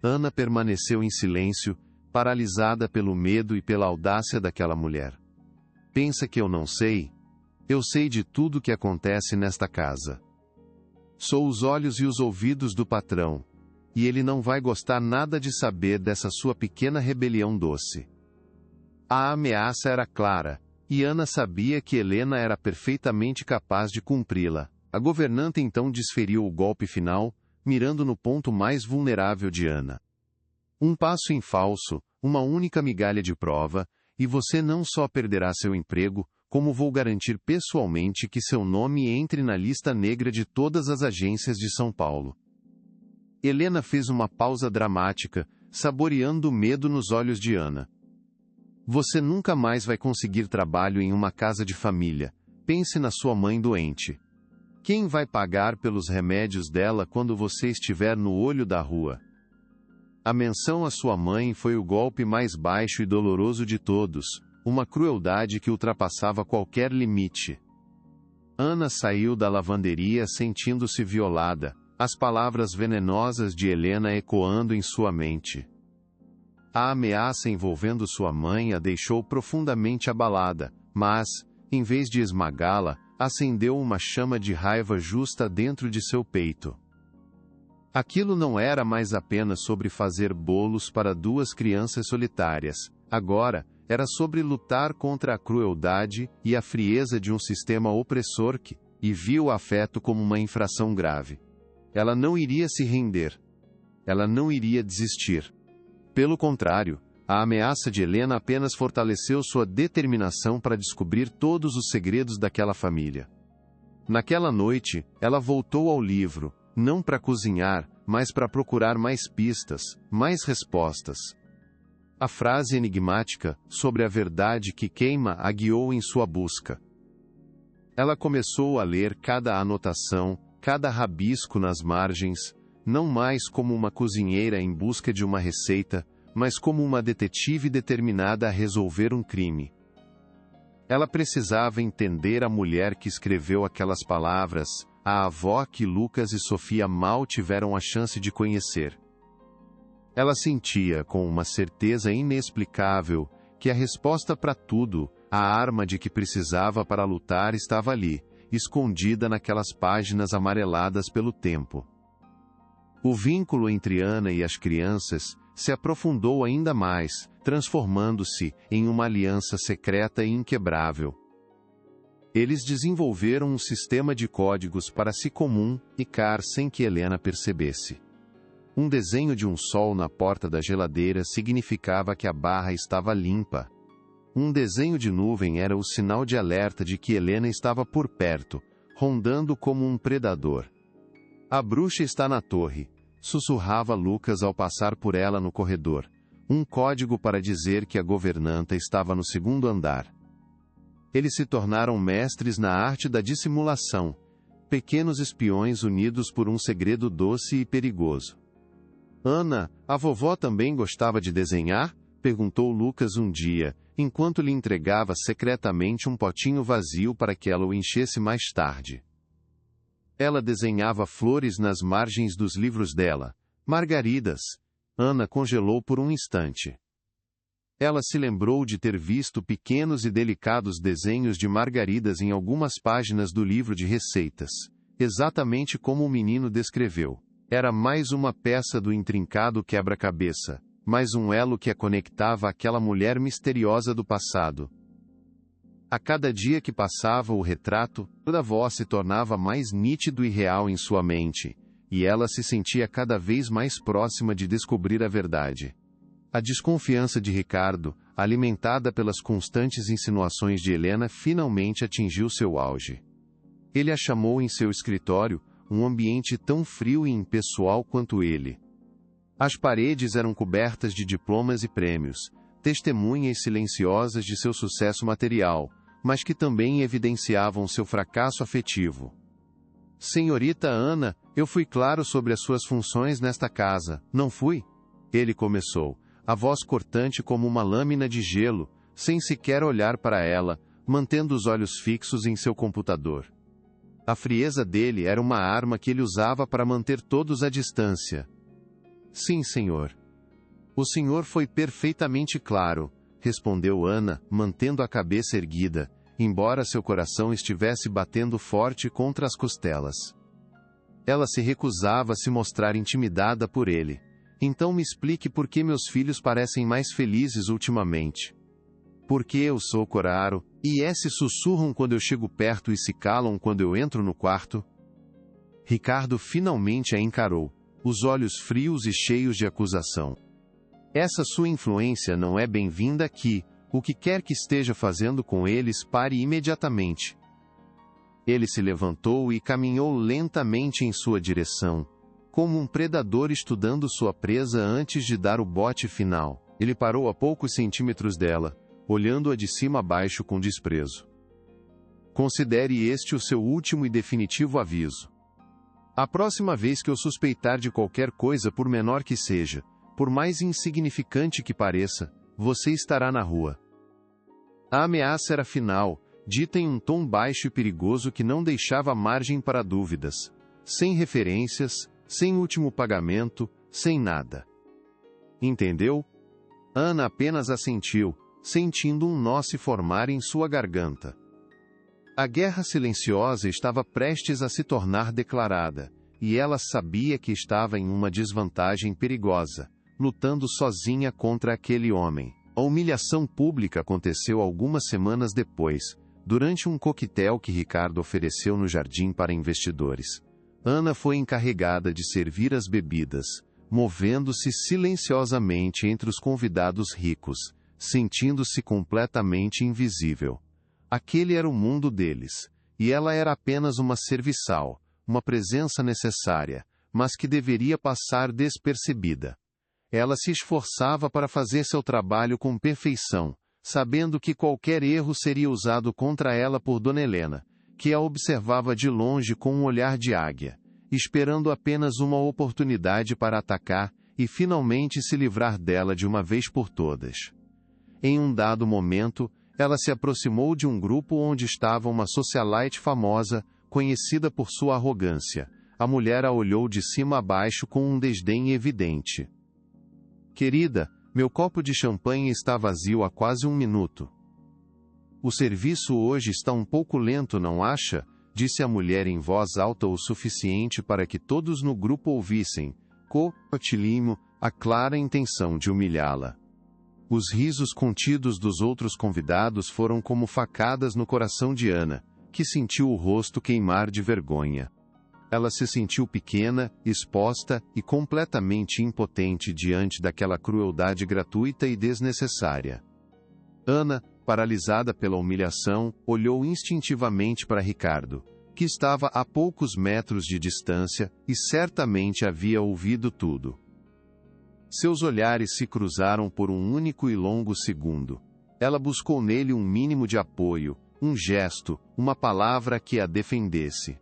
Ana permaneceu em silêncio, paralisada pelo medo e pela audácia daquela mulher. Pensa que eu não sei? Eu sei de tudo o que acontece nesta casa. Sou os olhos e os ouvidos do patrão. E ele não vai gostar nada de saber dessa sua pequena rebelião doce. A ameaça era clara, e Ana sabia que Helena era perfeitamente capaz de cumpri-la. A governanta então desferiu o golpe final, mirando no ponto mais vulnerável de Ana. Um passo em falso, uma única migalha de prova, e você não só perderá seu emprego, como vou garantir pessoalmente que seu nome entre na lista negra de todas as agências de São Paulo. Helena fez uma pausa dramática, saboreando o medo nos olhos de Ana. Você nunca mais vai conseguir trabalho em uma casa de família. Pense na sua mãe doente. Quem vai pagar pelos remédios dela quando você estiver no olho da rua? A menção à sua mãe foi o golpe mais baixo e doloroso de todos, uma crueldade que ultrapassava qualquer limite. Ana saiu da lavanderia sentindo-se violada, as palavras venenosas de Helena ecoando em sua mente. A ameaça envolvendo sua mãe a deixou profundamente abalada, mas, em vez de esmagá-la, acendeu uma chama de raiva justa dentro de seu peito. Aquilo não era mais apenas sobre fazer bolos para duas crianças solitárias, agora, era sobre lutar contra a crueldade e a frieza de um sistema opressor que, e viu o afeto como uma infração grave. Ela não iria se render. Ela não iria desistir. Pelo contrário, a ameaça de Helena apenas fortaleceu sua determinação para descobrir todos os segredos daquela família. Naquela noite, ela voltou ao livro, não para cozinhar, mas para procurar mais pistas, mais respostas. A frase enigmática, sobre a verdade que queima, a guiou em sua busca. Ela começou a ler cada anotação, cada rabisco nas margens, não mais como uma cozinheira em busca de uma receita, mas como uma detetive determinada a resolver um crime. Ela precisava entender a mulher que escreveu aquelas palavras, a avó que Lucas e Sofia mal tiveram a chance de conhecer. Ela sentia, com uma certeza inexplicável, que a resposta para tudo, a arma de que precisava para lutar estava ali, escondida naquelas páginas amareladas pelo tempo. O vínculo entre Ana e as crianças se aprofundou ainda mais, transformando-se em uma aliança secreta e inquebrável. Eles desenvolveram um sistema de códigos para se comunicar sem que Helena percebesse. Um desenho de um sol na porta da geladeira significava que a barra estava limpa. Um desenho de nuvem era o sinal de alerta de que Helena estava por perto, rondando como um predador. A bruxa está na torre, sussurrava Lucas ao passar por ela no corredor. Um código para dizer que a governanta estava no segundo andar. Eles se tornaram mestres na arte da dissimulação, pequenos espiões unidos por um segredo doce e perigoso. Ana, a vovó também gostava de desenhar? Perguntou Lucas um dia, enquanto lhe entregava secretamente um potinho vazio para que ela o enchesse mais tarde. Ela desenhava flores nas margens dos livros dela, margaridas. Ana congelou por um instante. Ela se lembrou de ter visto pequenos e delicados desenhos de margaridas em algumas páginas do livro de receitas, exatamente como o menino descreveu. Era mais uma peça do intrincado quebra-cabeça, mais um elo que a conectava àquela mulher misteriosa do passado. A cada dia que passava o retrato, toda a voz se tornava mais nítido e real em sua mente, e ela se sentia cada vez mais próxima de descobrir a verdade. A desconfiança de Ricardo, alimentada pelas constantes insinuações de Helena, finalmente atingiu seu auge. Ele a chamou em seu escritório, um ambiente tão frio e impessoal quanto ele. As paredes eram cobertas de diplomas e prêmios, testemunhas silenciosas de seu sucesso material, mas que também evidenciavam seu fracasso afetivo. Senhorita Ana, eu fui claro sobre as suas funções nesta casa, não fui? Ele começou, a voz cortante como uma lâmina de gelo, sem sequer olhar para ela, mantendo os olhos fixos em seu computador. A frieza dele era uma arma que ele usava para manter todos à distância. Sim, senhor. O senhor foi perfeitamente claro, respondeu Ana, mantendo a cabeça erguida, embora seu coração estivesse batendo forte contra as costelas. Ela se recusava a se mostrar intimidada por ele. Então me explique por que meus filhos parecem mais felizes ultimamente. Por que eu sou coraro, e se sussurram quando eu chego perto e se calam quando eu entro no quarto? Ricardo finalmente a encarou, os olhos frios e cheios de acusação. Essa sua influência não é bem-vinda aqui, o que quer que esteja fazendo com eles pare imediatamente. Ele se levantou e caminhou lentamente em sua direção, como um predador estudando sua presa antes de dar o bote final. Ele parou a poucos centímetros dela, olhando-a de cima a baixo com desprezo. Considere este o seu último e definitivo aviso. A próxima vez que eu suspeitar de qualquer coisa, por menor que seja, por mais insignificante que pareça, você estará na rua. A ameaça era final, dita em um tom baixo e perigoso que não deixava margem para dúvidas. Sem referências, sem último pagamento, sem nada. Entendeu? Ana apenas assentiu, sentindo um nó se formar em sua garganta. A guerra silenciosa estava prestes a se tornar declarada, e ela sabia que estava em uma desvantagem perigosa, lutando sozinha contra aquele homem. A humilhação pública aconteceu algumas semanas depois, durante um coquetel que Ricardo ofereceu no jardim para investidores. Ana foi encarregada de servir as bebidas, movendo-se silenciosamente entre os convidados ricos, sentindo-se completamente invisível. Aquele era o mundo deles, e ela era apenas uma serviçal, uma presença necessária, mas que deveria passar despercebida. Ela se esforçava para fazer seu trabalho com perfeição, sabendo que qualquer erro seria usado contra ela por Dona Helena, que a observava de longe com um olhar de águia, esperando apenas uma oportunidade para atacar e finalmente se livrar dela de uma vez por todas. Em um dado momento, ela se aproximou de um grupo onde estava uma socialite famosa, conhecida por sua arrogância. A mulher a olhou de cima a baixo com um desdém evidente. Querida, meu copo de champanhe está vazio há quase 1 minuto. O serviço hoje está um pouco lento, não acha? Disse a mulher em voz alta o suficiente para que todos no grupo ouvissem, cotilimo, a clara intenção de humilhá-la. Os risos contidos dos outros convidados foram como facadas no coração de Ana, que sentiu o rosto queimar de vergonha. Ela se sentiu pequena, exposta e completamente impotente diante daquela crueldade gratuita e desnecessária. Ana, paralisada pela humilhação, olhou instintivamente para Ricardo, que estava a poucos metros de distância e certamente havia ouvido tudo. Seus olhares se cruzaram por um único e longo segundo. Ela buscou nele um mínimo de apoio, um gesto, uma palavra que a defendesse.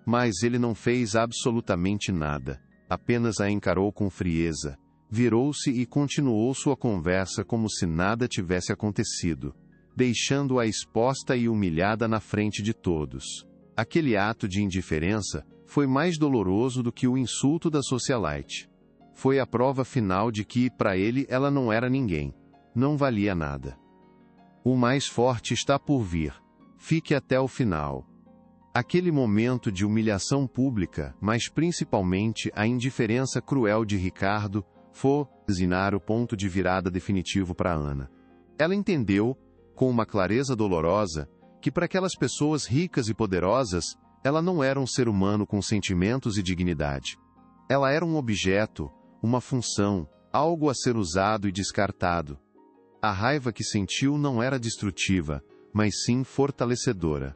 Mas ele não fez absolutamente nada, apenas a encarou com frieza, virou-se e continuou sua conversa como se nada tivesse acontecido, deixando-a exposta e humilhada na frente de todos. Aquele ato de indiferença foi mais doloroso do que o insulto da socialite. Foi a prova final de que, para ele, ela não era ninguém. Não valia nada. O mais forte está por vir. Fique até o final. Aquele momento de humilhação pública, mas principalmente a indiferença cruel de Ricardo, foi o ponto de virada definitivo para Ana. Ela entendeu, com uma clareza dolorosa, que para aquelas pessoas ricas e poderosas, ela não era um ser humano com sentimentos e dignidade. Ela era um objeto, uma função, algo a ser usado e descartado. A raiva que sentiu não era destrutiva, mas sim fortalecedora.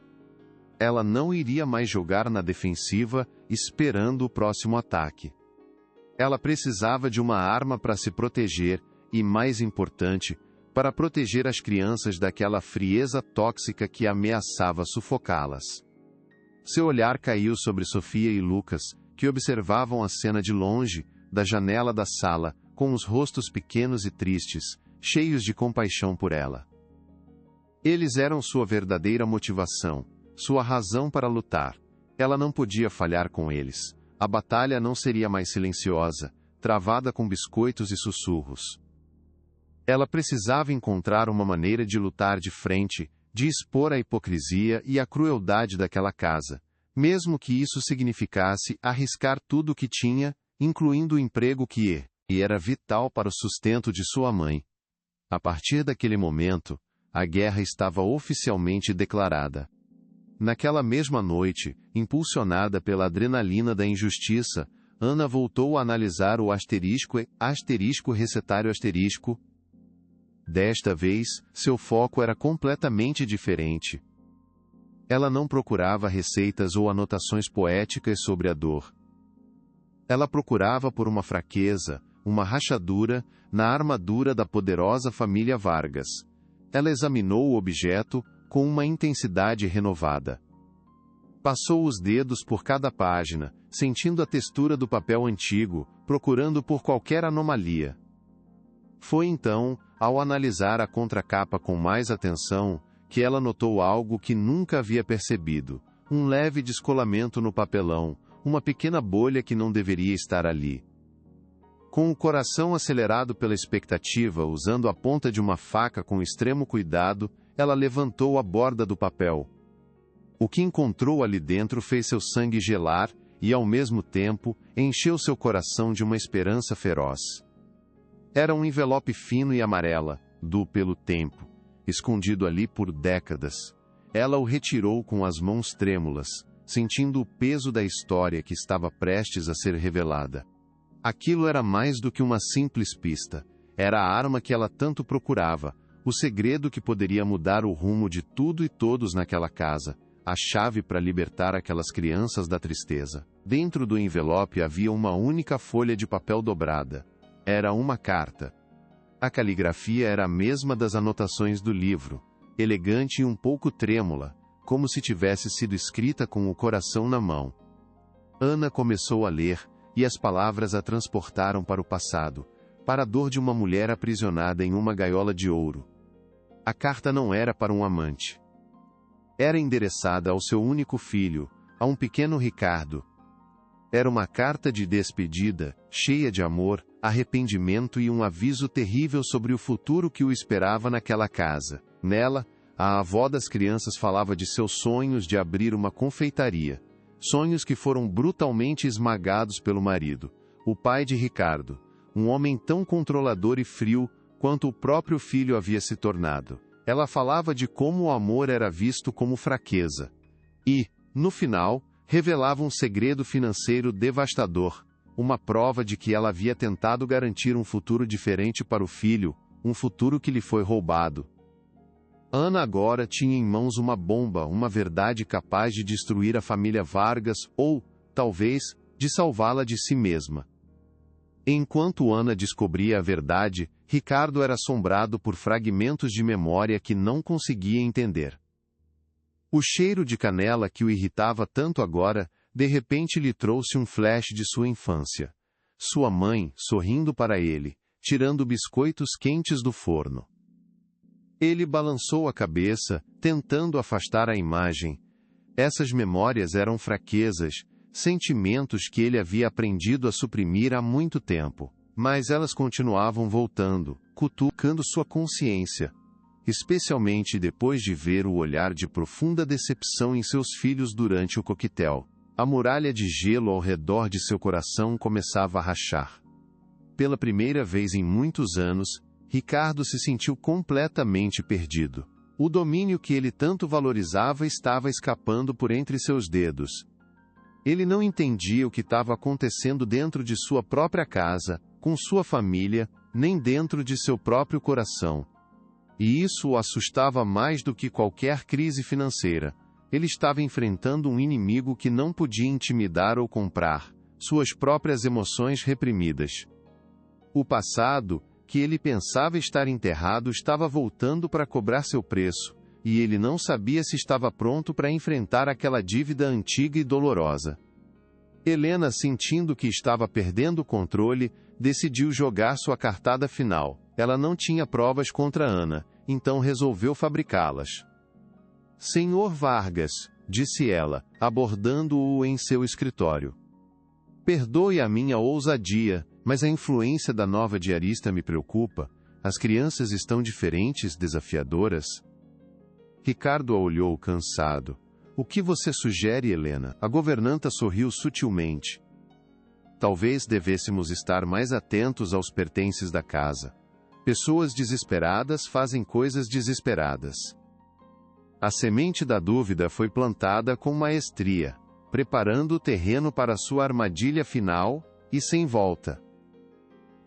Ela não iria mais jogar na defensiva, esperando o próximo ataque. Ela precisava de uma arma para se proteger e, mais importante, para proteger as crianças daquela frieza tóxica que ameaçava sufocá-las. Seu olhar caiu sobre Sofia e Lucas, que observavam a cena de longe, da janela da sala, com os rostos pequenos e tristes, cheios de compaixão por ela. Eles eram sua verdadeira motivação, sua razão para lutar. Ela não podia falhar com eles. A batalha não seria mais silenciosa, travada com biscoitos e sussurros. Ela precisava encontrar uma maneira de lutar de frente, de expor a hipocrisia e a crueldade daquela casa, mesmo que isso significasse arriscar tudo o que tinha, incluindo o emprego que era vital para o sustento de sua mãe. A partir daquele momento, a guerra estava oficialmente declarada. Naquela mesma noite, impulsionada pela adrenalina da injustiça, Ana voltou a analisar o asterisco recetário asterisco. Desta vez, seu foco era completamente diferente. Ela não procurava receitas ou anotações poéticas sobre a dor. Ela procurava por uma fraqueza, uma rachadura, na armadura da poderosa família Vargas. Ela examinou o objeto com uma intensidade renovada. Passou os dedos por cada página, sentindo a textura do papel antigo, procurando por qualquer anomalia. Foi então, ao analisar a contracapa com mais atenção, que ela notou algo que nunca havia percebido: um leve descolamento no papelão, uma pequena bolha que não deveria estar ali. Com o coração acelerado pela expectativa, usando a ponta de uma faca com extremo cuidado, ela levantou a borda do papel. O que encontrou ali dentro fez seu sangue gelar e, ao mesmo tempo, encheu seu coração de uma esperança feroz. Era um envelope fino e amarela, pelo tempo, escondido ali por décadas. Ela o retirou com as mãos trêmulas, sentindo o peso da história que estava prestes a ser revelada. Aquilo era mais do que uma simples pista. Era a arma que ela tanto procurava, o segredo que poderia mudar o rumo de tudo e todos naquela casa, a chave para libertar aquelas crianças da tristeza. Dentro do envelope havia uma única folha de papel dobrada. Era uma carta. A caligrafia era a mesma das anotações do livro, elegante e um pouco trêmula, como se tivesse sido escrita com o coração na mão. Ana começou a ler, e as palavras a transportaram para o passado, para a dor de uma mulher aprisionada em uma gaiola de ouro. A carta não era para um amante. Era endereçada ao seu único filho, a um pequeno Ricardo. Era uma carta de despedida, cheia de amor, arrependimento e um aviso terrível sobre o futuro que o esperava naquela casa. Nela, a avó das crianças falava de seus sonhos de abrir uma confeitaria. Sonhos que foram brutalmente esmagados pelo marido, o pai de Ricardo, um homem tão controlador e frio quanto o próprio filho havia se tornado. Ela falava de como o amor era visto como fraqueza. E, no final, revelava um segredo financeiro devastador, uma prova de que ela havia tentado garantir um futuro diferente para o filho, um futuro que lhe foi roubado. Ana agora tinha em mãos uma bomba, uma verdade capaz de destruir a família Vargas ou, talvez, de salvá-la de si mesma. Enquanto Ana descobria a verdade, Ricardo era assombrado por fragmentos de memória que não conseguia entender. O cheiro de canela que o irritava tanto agora, de repente lhe trouxe um flash de sua infância. Sua mãe, sorrindo para ele, tirando biscoitos quentes do forno. Ele balançou a cabeça, tentando afastar a imagem. Essas memórias eram fraquezas, sentimentos que ele havia aprendido a suprimir há muito tempo. Mas elas continuavam voltando, cutucando sua consciência. Especialmente depois de ver o olhar de profunda decepção em seus filhos durante o coquetel. A muralha de gelo ao redor de seu coração começava a rachar. Pela primeira vez em muitos anos, Ricardo se sentiu completamente perdido. O domínio que ele tanto valorizava estava escapando por entre seus dedos. Ele não entendia o que estava acontecendo dentro de sua própria casa, com sua família, nem dentro de seu próprio coração. E isso o assustava mais do que qualquer crise financeira. Ele estava enfrentando um inimigo que não podia intimidar ou comprar, suas próprias emoções reprimidas. O passado, que ele pensava estar enterrado, estava voltando para cobrar seu preço, e ele não sabia se estava pronto para enfrentar aquela dívida antiga e dolorosa. Helena, sentindo que estava perdendo o controle, decidiu jogar sua cartada final. Ela não tinha provas contra Ana, então resolveu fabricá-las. Senhor Vargas, disse ela, abordando-o em seu escritório. Perdoe a minha ousadia, mas a influência da nova diarista me preocupa. As crianças estão diferentes, desafiadoras. Ricardo a olhou cansado. O que você sugere, Helena? A governanta sorriu sutilmente. Talvez devêssemos estar mais atentos aos pertences da casa. Pessoas desesperadas fazem coisas desesperadas. A semente da dúvida foi plantada com maestria, preparando o terreno para sua armadilha final, e sem volta.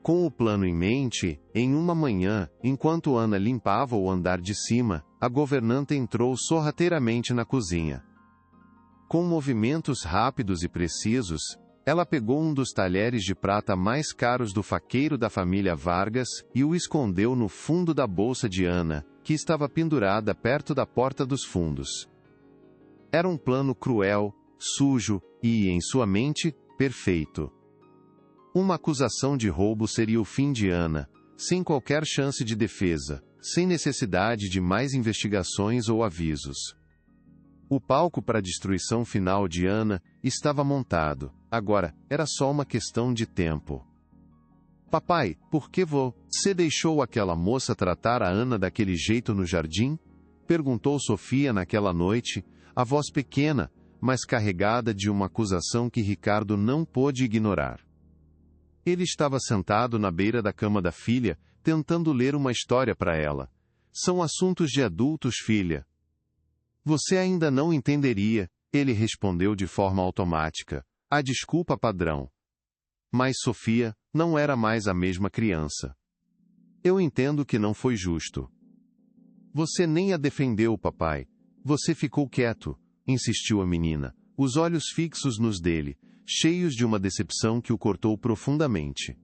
Com o plano em mente, em uma manhã, enquanto Ana limpava o andar de cima, a governanta entrou sorrateiramente na cozinha. Com movimentos rápidos e precisos, ela pegou um dos talheres de prata mais caros do faqueiro da família Vargas e o escondeu no fundo da bolsa de Ana, que estava pendurada perto da porta dos fundos. Era um plano cruel, sujo e, em sua mente, perfeito. Uma acusação de roubo seria o fim de Ana, sem qualquer chance de defesa, sem necessidade de mais investigações ou avisos. O palco para a destruição final de Ana estava montado, agora, era só uma questão de tempo. Papai, por que você deixou aquela moça tratar a Ana daquele jeito no jardim? Perguntou Sofia naquela noite, a voz pequena, mas carregada de uma acusação que Ricardo não pôde ignorar. Ele estava sentado na beira da cama da filha, tentando ler uma história para ela. São assuntos de adultos, filha. Você ainda não entenderia, ele respondeu de forma automática. A desculpa padrão. Mas Sofia não era mais a mesma criança. Eu entendo que não foi justo. Você nem a defendeu, papai. Você ficou quieto, insistiu a menina, os olhos fixos nos dele, cheios de uma decepção que o cortou profundamente.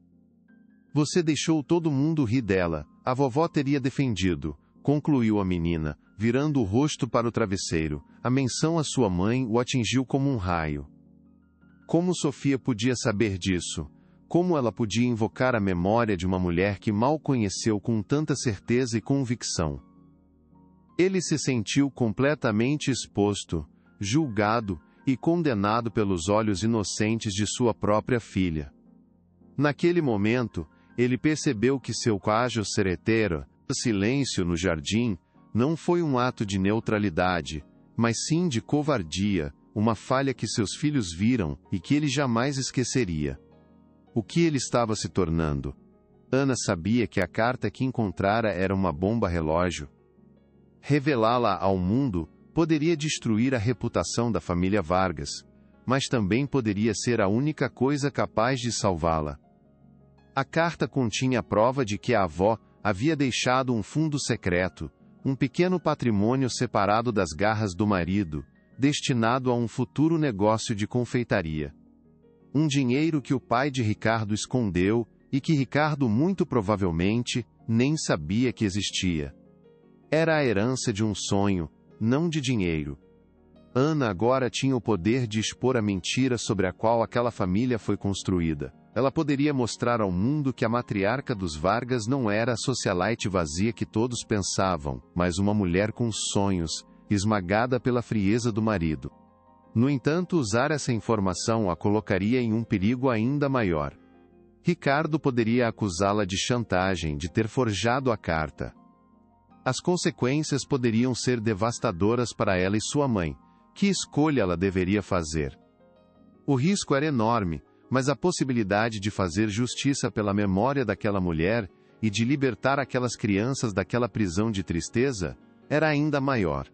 Você deixou todo mundo rir dela, a vovó teria defendido, concluiu a menina, virando o rosto para o travesseiro. A menção à sua mãe o atingiu como um raio. Como Sofia podia saber disso? Como ela podia invocar a memória de uma mulher que mal conheceu com tanta certeza e convicção? Ele se sentiu completamente exposto, julgado e condenado pelos olhos inocentes de sua própria filha. Naquele momento, ele percebeu que seu quajo ceretero, o silêncio no jardim, não foi um ato de neutralidade, mas sim de covardia, uma falha que seus filhos viram e que ele jamais esqueceria. O que ele estava se tornando? Ana sabia que a carta que encontrara era uma bomba-relógio. Revelá-la ao mundo poderia destruir a reputação da família Vargas, mas também poderia ser a única coisa capaz de salvá-la. A carta continha a prova de que a avó havia deixado um fundo secreto, um pequeno patrimônio separado das garras do marido, destinado a um futuro negócio de confeitaria. Um dinheiro que o pai de Ricardo escondeu e que Ricardo muito provavelmente nem sabia que existia. Era a herança de um sonho, não de dinheiro, Ana agora tinha o poder de expor a mentira sobre a qual aquela família foi construída. Ela poderia mostrar ao mundo que a matriarca dos Vargas não era a socialite vazia que todos pensavam, mas uma mulher com sonhos, esmagada pela frieza do marido. No entanto, usar essa informação a colocaria em um perigo ainda maior. Ricardo poderia acusá-la de chantagem, de ter forjado a carta. As consequências poderiam ser devastadoras para ela e sua mãe. Que escolha ela deveria fazer? O risco era enorme, mas a possibilidade de fazer justiça pela memória daquela mulher e de libertar aquelas crianças daquela prisão de tristeza era ainda maior.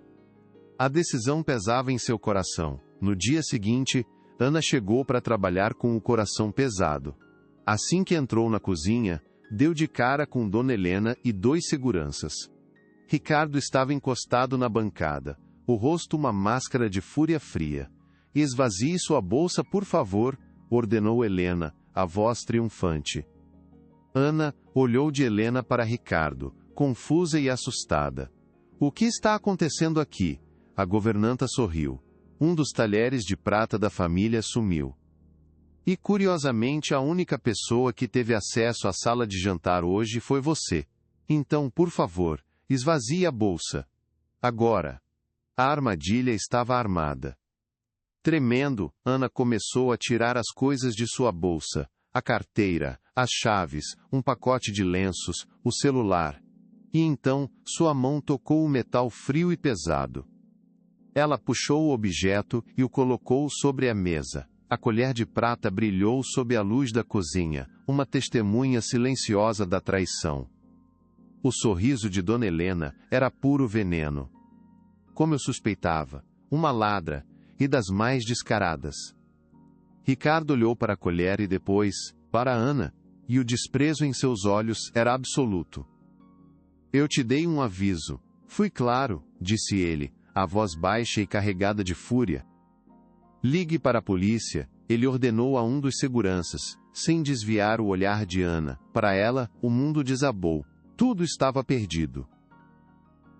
A decisão pesava em seu coração. No dia seguinte, Ana chegou para trabalhar com o coração pesado. Assim que entrou na cozinha, deu de cara com Dona Helena e 2 seguranças. Ricardo estava encostado na bancada, o rosto uma máscara de fúria fria. "Esvazie sua bolsa, por favor", ordenou Helena, a voz triunfante. Ana olhou de Helena para Ricardo, confusa e assustada. "O que está acontecendo aqui?" A governanta sorriu. Um dos talheres de prata da família sumiu. "E curiosamente a única pessoa que teve acesso à sala de jantar hoje foi você. Então, por favor, esvazie a bolsa. Agora." A armadilha estava armada. Tremendo, Ana começou a tirar as coisas de sua bolsa: a carteira, as chaves, um pacote de lenços, o celular. E então, sua mão tocou o metal frio e pesado. Ela puxou o objeto e o colocou sobre a mesa. A colher de prata brilhou sob a luz da cozinha, uma testemunha silenciosa da traição. O sorriso de Dona Helena era puro veneno. Como eu suspeitava, uma ladra, e das mais descaradas. Ricardo olhou para a colher e depois, para Ana, e o desprezo em seus olhos era absoluto. "Eu te dei um aviso. Fui claro", disse ele, a voz baixa e carregada de fúria. "Ligue para a polícia", ele ordenou a um dos seguranças, sem desviar o olhar de Ana. Para ela, o mundo desabou. Tudo estava perdido.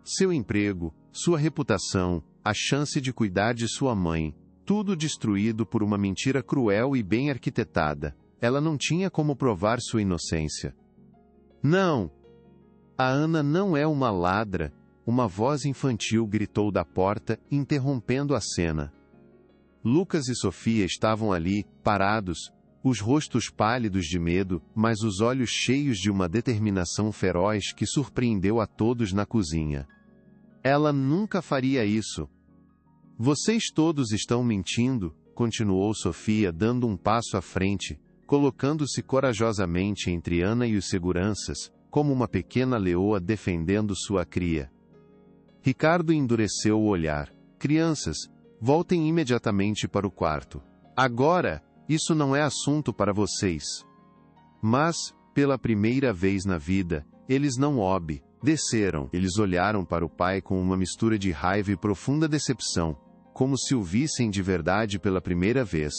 Seu emprego, sua reputação, a chance de cuidar de sua mãe, tudo destruído por uma mentira cruel e bem arquitetada. Ela não tinha como provar sua inocência. "Não! A Ana não é uma ladra", uma voz infantil gritou da porta, interrompendo a cena. Lucas e Sofia estavam ali, parados, os rostos pálidos de medo, mas os olhos cheios de uma determinação feroz que surpreendeu a todos na cozinha. "Ela nunca faria isso." "Vocês todos estão mentindo", continuou Sofia, dando um passo à frente, colocando-se corajosamente entre Ana e os seguranças, como uma pequena leoa defendendo sua cria. Ricardo endureceu o olhar. "Crianças, voltem imediatamente para o quarto. Agora, isso não é assunto para vocês." Mas, pela primeira vez na vida, eles não obedeceram. Eles olharam para o pai com uma mistura de raiva e profunda decepção, como se o vissem de verdade pela primeira vez,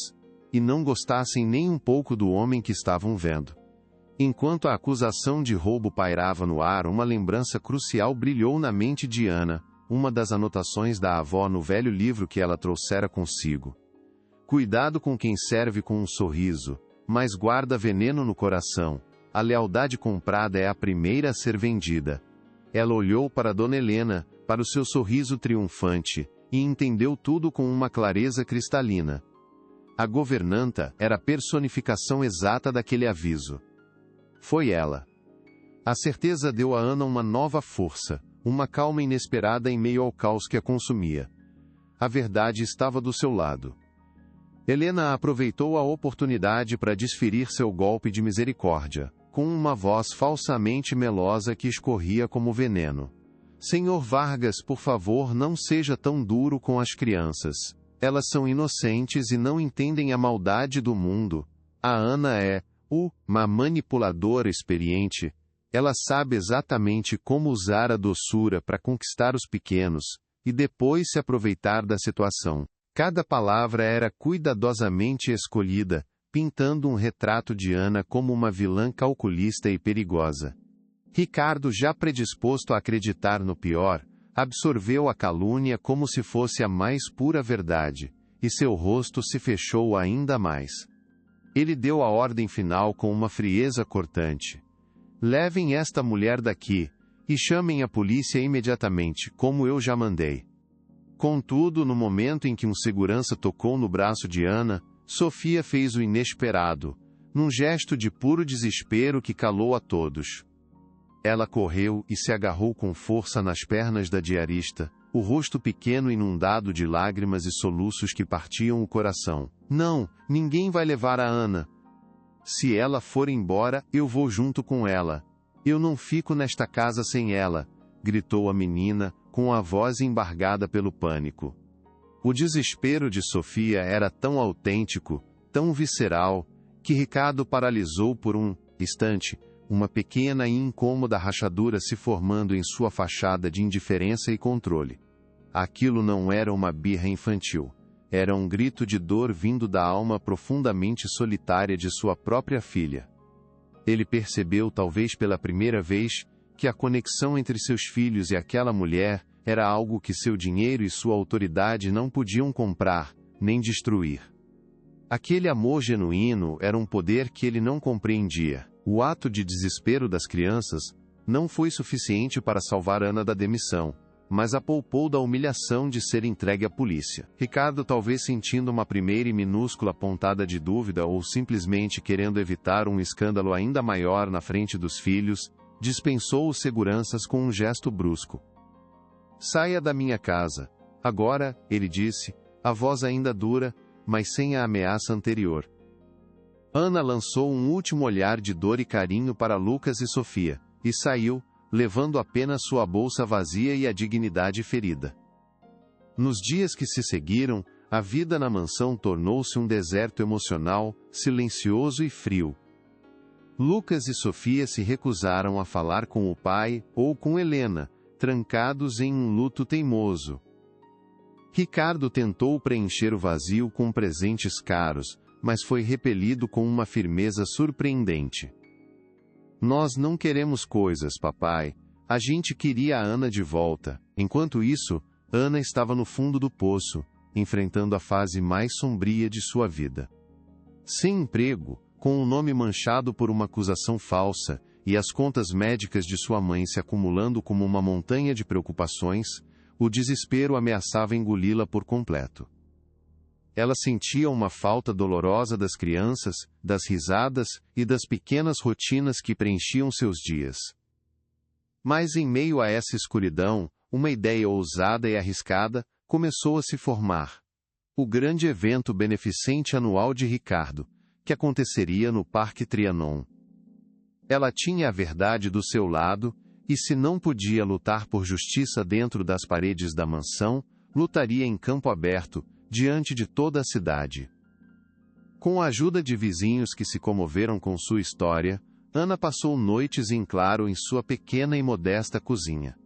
e não gostassem nem um pouco do homem que estavam vendo. Enquanto a acusação de roubo pairava no ar, uma lembrança crucial brilhou na mente de Ana, uma das anotações da avó no velho livro que ela trouxera consigo. "Cuidado com quem serve com um sorriso, mas guarda veneno no coração. A lealdade comprada é a primeira a ser vendida." Ela olhou para Dona Helena, para o seu sorriso triunfante, e entendeu tudo com uma clareza cristalina. A governanta era a personificação exata daquele aviso. Foi ela. A certeza deu a Ana uma nova força, uma calma inesperada em meio ao caos que a consumia. A verdade estava do seu lado. Helena aproveitou a oportunidade para desferir seu golpe de misericórdia, com uma voz falsamente melosa que escorria como veneno. "Senhor Vargas, por favor, não seja tão duro com as crianças. Elas são inocentes e não entendem a maldade do mundo. A Ana é uma manipuladora experiente. Ela sabe exatamente como usar a doçura para conquistar os pequenos, e depois se aproveitar da situação." Cada palavra era cuidadosamente escolhida, pintando um retrato de Ana como uma vilã calculista e perigosa. Ricardo, já predisposto a acreditar no pior, Absorveu a calúnia como se fosse a mais pura verdade, e seu rosto se fechou ainda mais. Ele deu a ordem final com uma frieza cortante. Levem esta mulher daqui, e chamem a polícia imediatamente, como eu já mandei. Contudo, no momento em que um segurança tocou no braço de Ana, Sofia fez o inesperado, num gesto de puro desespero que calou a todos. Ela correu e se agarrou com força nas pernas da diarista, o rosto pequeno inundado de lágrimas e soluços que partiam o coração. Não, ninguém vai levar a Ana. Se ela for embora, eu vou junto com ela. Eu não fico nesta casa sem ela, gritou a menina, com a voz embargada pelo pânico. O desespero de Sofia era tão autêntico, tão visceral, que Ricardo paralisou por um instante, uma pequena e incômoda rachadura se formando em sua fachada de indiferença e controle. Aquilo não era uma birra infantil. Era um grito de dor vindo da alma profundamente solitária de sua própria filha. Ele percebeu, talvez pela primeira vez, que a conexão entre seus filhos e aquela mulher era algo que seu dinheiro e sua autoridade não podiam comprar, nem destruir. Aquele amor genuíno era um poder que ele não compreendia. O ato de desespero das crianças não foi suficiente para salvar Ana da demissão, mas a poupou da humilhação de ser entregue à polícia. Ricardo, talvez sentindo uma primeira e minúscula pontada de dúvida ou simplesmente querendo evitar um escândalo ainda maior na frente dos filhos, dispensou os seguranças com um gesto brusco. Saia da minha casa. Agora, ele disse, a voz ainda dura, mas sem a ameaça anterior. Ana lançou um último olhar de dor e carinho para Lucas e Sofia, e saiu, levando apenas sua bolsa vazia e a dignidade ferida. Nos dias que se seguiram, a vida na mansão tornou-se um deserto emocional, silencioso e frio. Lucas e Sofia se recusaram a falar com o pai ou com Helena, trancados em um luto teimoso. Ricardo tentou preencher o vazio com presentes caros, mas foi repelido com uma firmeza surpreendente. Nós não queremos coisas, papai. A gente queria a Ana de volta. Enquanto isso, Ana estava no fundo do poço, enfrentando a fase mais sombria de sua vida. Sem emprego, com o nome manchado por uma acusação falsa, e as contas médicas de sua mãe se acumulando como uma montanha de preocupações, o desespero ameaçava engoli-la por completo. Ela sentia uma falta dolorosa das crianças, das risadas e das pequenas rotinas que preenchiam seus dias. Mas em meio a essa escuridão, uma ideia ousada e arriscada começou a se formar. O grande evento beneficente anual de Ricardo, que aconteceria no Parque Trianon. Ela tinha a verdade do seu lado, e se não podia lutar por justiça dentro das paredes da mansão, lutaria em campo aberto, diante de toda a cidade. Com a ajuda de vizinhos que se comoveram com sua história, Ana passou noites em claro em sua pequena e modesta cozinha.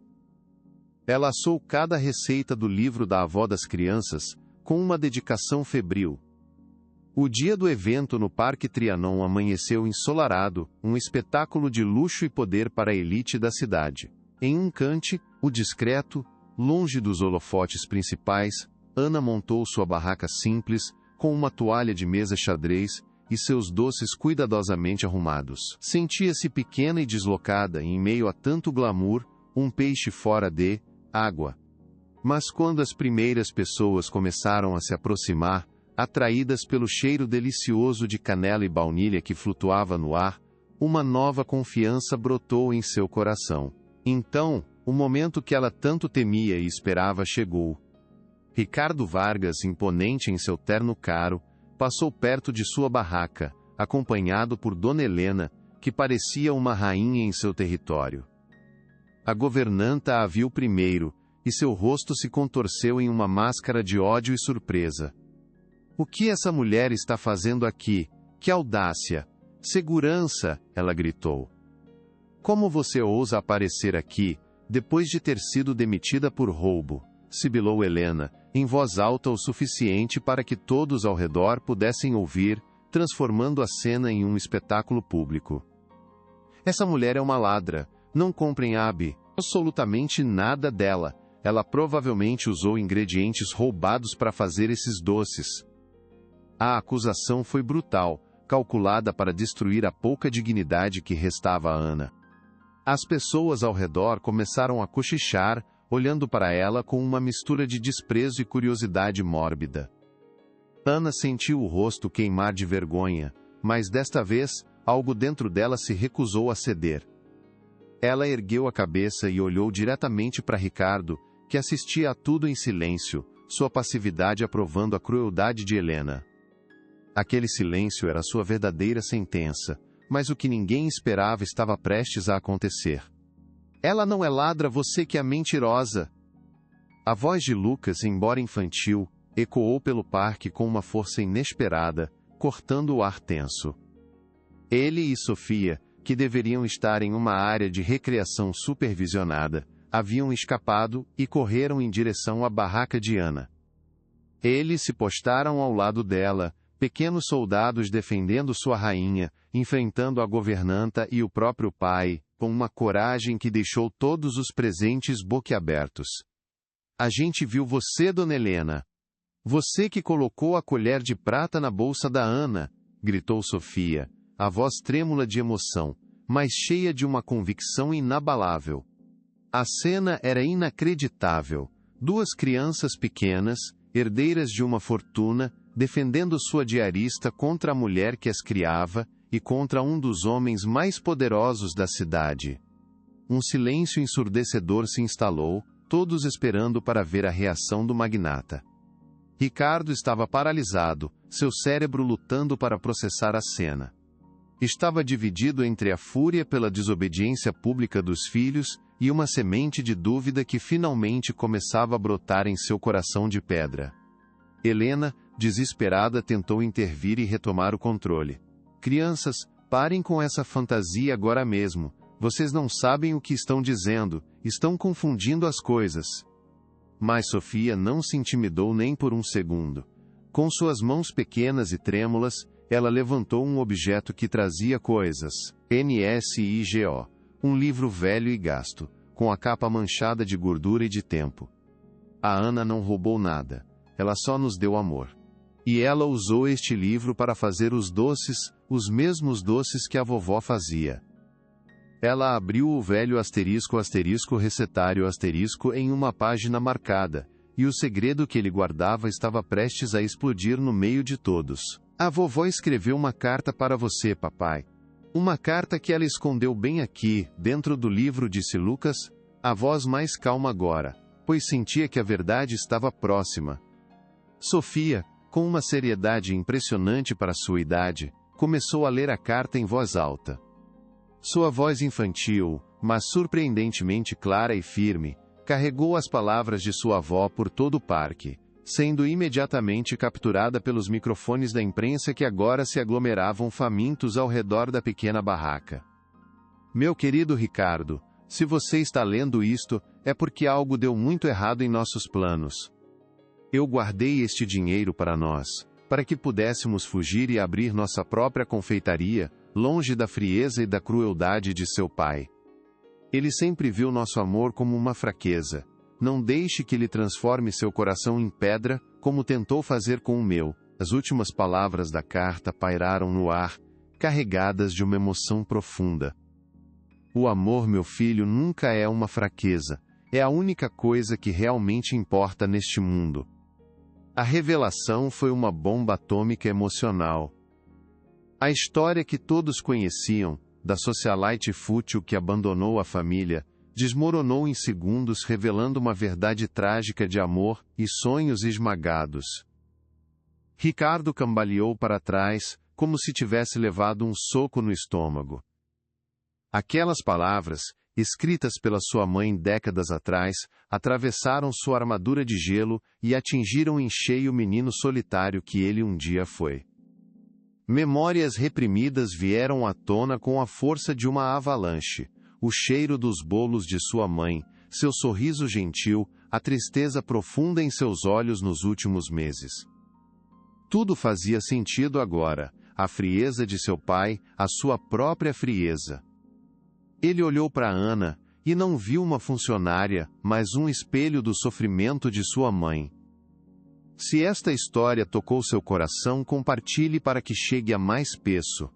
Ela assou cada receita do livro da avó das crianças, com uma dedicação febril. O dia do evento no Parque Trianon amanheceu ensolarado, um espetáculo de luxo e poder para a elite da cidade. Em um cante, o discreto, longe dos holofotes principais, Ana montou sua barraca simples, com uma toalha de mesa xadrez, e seus doces cuidadosamente arrumados. Sentia-se pequena e deslocada em meio a tanto glamour, um peixe fora de água. Mas quando as primeiras pessoas começaram a se aproximar, atraídas pelo cheiro delicioso de canela e baunilha que flutuava no ar, uma nova confiança brotou em seu coração. Então, o momento que ela tanto temia e esperava chegou. Ricardo Vargas, imponente em seu terno caro, passou perto de sua barraca, acompanhado por Dona Helena, que parecia uma rainha em seu território. A governanta a viu primeiro, e seu rosto se contorceu em uma máscara de ódio e surpresa. O que essa mulher está fazendo aqui? Que audácia! Segurança! Ela gritou. Como você ousa aparecer aqui, depois de ter sido demitida por roubo? Sibilou Helena, em voz alta o suficiente para que todos ao redor pudessem ouvir, transformando a cena em um espetáculo público. Essa mulher é uma ladra. Não comprem absolutamente nada dela. Ela provavelmente usou ingredientes roubados para fazer esses doces. A acusação foi brutal, calculada para destruir a pouca dignidade que restava a Ana. As pessoas ao redor começaram a cochichar, olhando para ela com uma mistura de desprezo e curiosidade mórbida. Ana sentiu o rosto queimar de vergonha, mas desta vez, algo dentro dela se recusou a ceder. Ela ergueu a cabeça e olhou diretamente para Ricardo, que assistia a tudo em silêncio, sua passividade aprovando a crueldade de Helena. Aquele silêncio era sua verdadeira sentença, mas o que ninguém esperava estava prestes a acontecer. Ela não é ladra, você que é mentirosa. A voz de Lucas, embora infantil, ecoou pelo parque com uma força inesperada, cortando o ar tenso. Ele e Sofia, que deveriam estar em uma área de recreação supervisionada, haviam escapado e correram em direção à barraca de Ana. Eles se postaram ao lado dela, pequenos soldados defendendo sua rainha, enfrentando a governanta e o próprio pai, com uma coragem que deixou todos os presentes boquiabertos. A gente viu você, Dona Helena. Você que colocou a colher de prata na bolsa da Ana, gritou Sofia, a voz trêmula de emoção, mas cheia de uma convicção inabalável. A cena era inacreditável. Duas crianças pequenas, herdeiras de uma fortuna, defendendo sua diarista contra a mulher que as criava e contra um dos homens mais poderosos da cidade. Um silêncio ensurdecedor se instalou, todos esperando para ver a reação do magnata. Ricardo estava paralisado, seu cérebro lutando para processar a cena. Estava dividido entre a fúria pela desobediência pública dos filhos e uma semente de dúvida que finalmente começava a brotar em seu coração de pedra. Helena, desesperada, tentou intervir e retomar o controle. Crianças, parem com essa fantasia agora mesmo. Vocês não sabem o que estão dizendo, estão confundindo as coisas. Mas Sofia não se intimidou nem por um segundo. Com suas mãos pequenas e trêmulas, ela levantou um objeto que trazia coisas. NSIGO. Um livro velho e gasto, com a capa manchada de gordura e de tempo. A Ana não roubou nada. Ela só nos deu amor. E ela usou este livro para fazer os doces, os mesmos doces que a vovó fazia. Ela abriu o velho recetário em uma página marcada, e o segredo que ele guardava estava prestes a explodir no meio de todos. A vovó escreveu uma carta para você, papai. Uma carta que ela escondeu bem aqui, dentro do livro, disse Lucas, a voz mais calma agora, pois sentia que a verdade estava próxima. Sofia, com uma seriedade impressionante para sua idade, começou a ler a carta em voz alta. Sua voz infantil, mas surpreendentemente clara e firme, carregou as palavras de sua avó por todo o parque, sendo imediatamente capturada pelos microfones da imprensa que agora se aglomeravam famintos ao redor da pequena barraca. Meu querido Ricardo, se você está lendo isto, é porque algo deu muito errado em nossos planos. Eu guardei este dinheiro para nós, para que pudéssemos fugir e abrir nossa própria confeitaria, longe da frieza e da crueldade de seu pai. Ele sempre viu nosso amor como uma fraqueza. Não deixe que ele transforme seu coração em pedra, como tentou fazer com o meu. As últimas palavras da carta pairaram no ar, carregadas de uma emoção profunda. O amor, meu filho, nunca é uma fraqueza. É a única coisa que realmente importa neste mundo. A revelação foi uma bomba atômica emocional. A história que todos conheciam, da socialite fútil que abandonou a família, desmoronou em segundos, revelando uma verdade trágica de amor e sonhos esmagados. Ricardo cambaleou para trás, como se tivesse levado um soco no estômago. Aquelas palavras, escritas pela sua mãe décadas atrás, atravessaram sua armadura de gelo e atingiram em cheio o menino solitário que ele um dia foi. Memórias reprimidas vieram à tona com a força de uma avalanche. O cheiro dos bolos de sua mãe, seu sorriso gentil, a tristeza profunda em seus olhos nos últimos meses. Tudo fazia sentido agora, a frieza de seu pai, a sua própria frieza. Ele olhou para Ana, e não viu uma funcionária, mas um espelho do sofrimento de sua mãe. Se esta história tocou seu coração, compartilhe para que chegue a mais pessoas.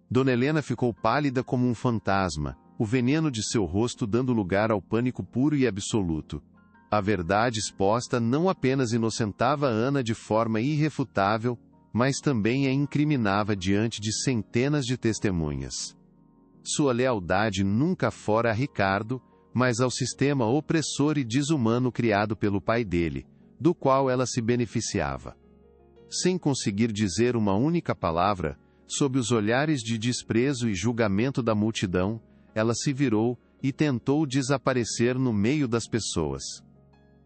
Dona Helena ficou pálida como um fantasma, o veneno de seu rosto dando lugar ao pânico puro e absoluto. A verdade exposta não apenas inocentava Ana de forma irrefutável, mas também a incriminava diante de centenas de testemunhas. Sua lealdade nunca fora a Ricardo, mas ao sistema opressor e desumano criado pelo pai dele, do qual ela se beneficiava. Sem conseguir dizer uma única palavra, sob os olhares de desprezo e julgamento da multidão, ela se virou e tentou desaparecer no meio das pessoas.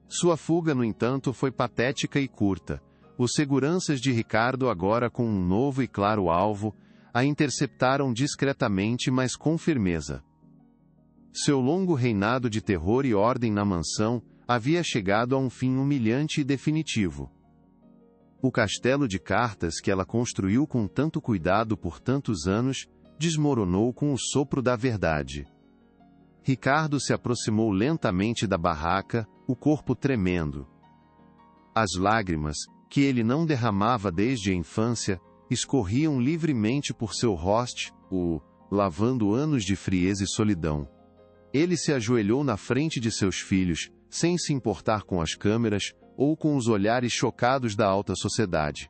Sua fuga, no entanto, foi patética e curta. Os seguranças de Ricardo, agora com um novo e claro alvo, a interceptaram discretamente, mas com firmeza. Seu longo reinado de terror e ordem na mansão havia chegado a um fim humilhante e definitivo. O castelo de cartas que ela construiu com tanto cuidado por tantos anos, desmoronou com o sopro da verdade. Ricardo se aproximou lentamente da barraca, o corpo tremendo. As lágrimas, que ele não derramava desde a infância, escorriam livremente por seu rosto, lavando anos de frieza e solidão. Ele se ajoelhou na frente de seus filhos, sem se importar com as câmeras, ou com os olhares chocados da alta sociedade.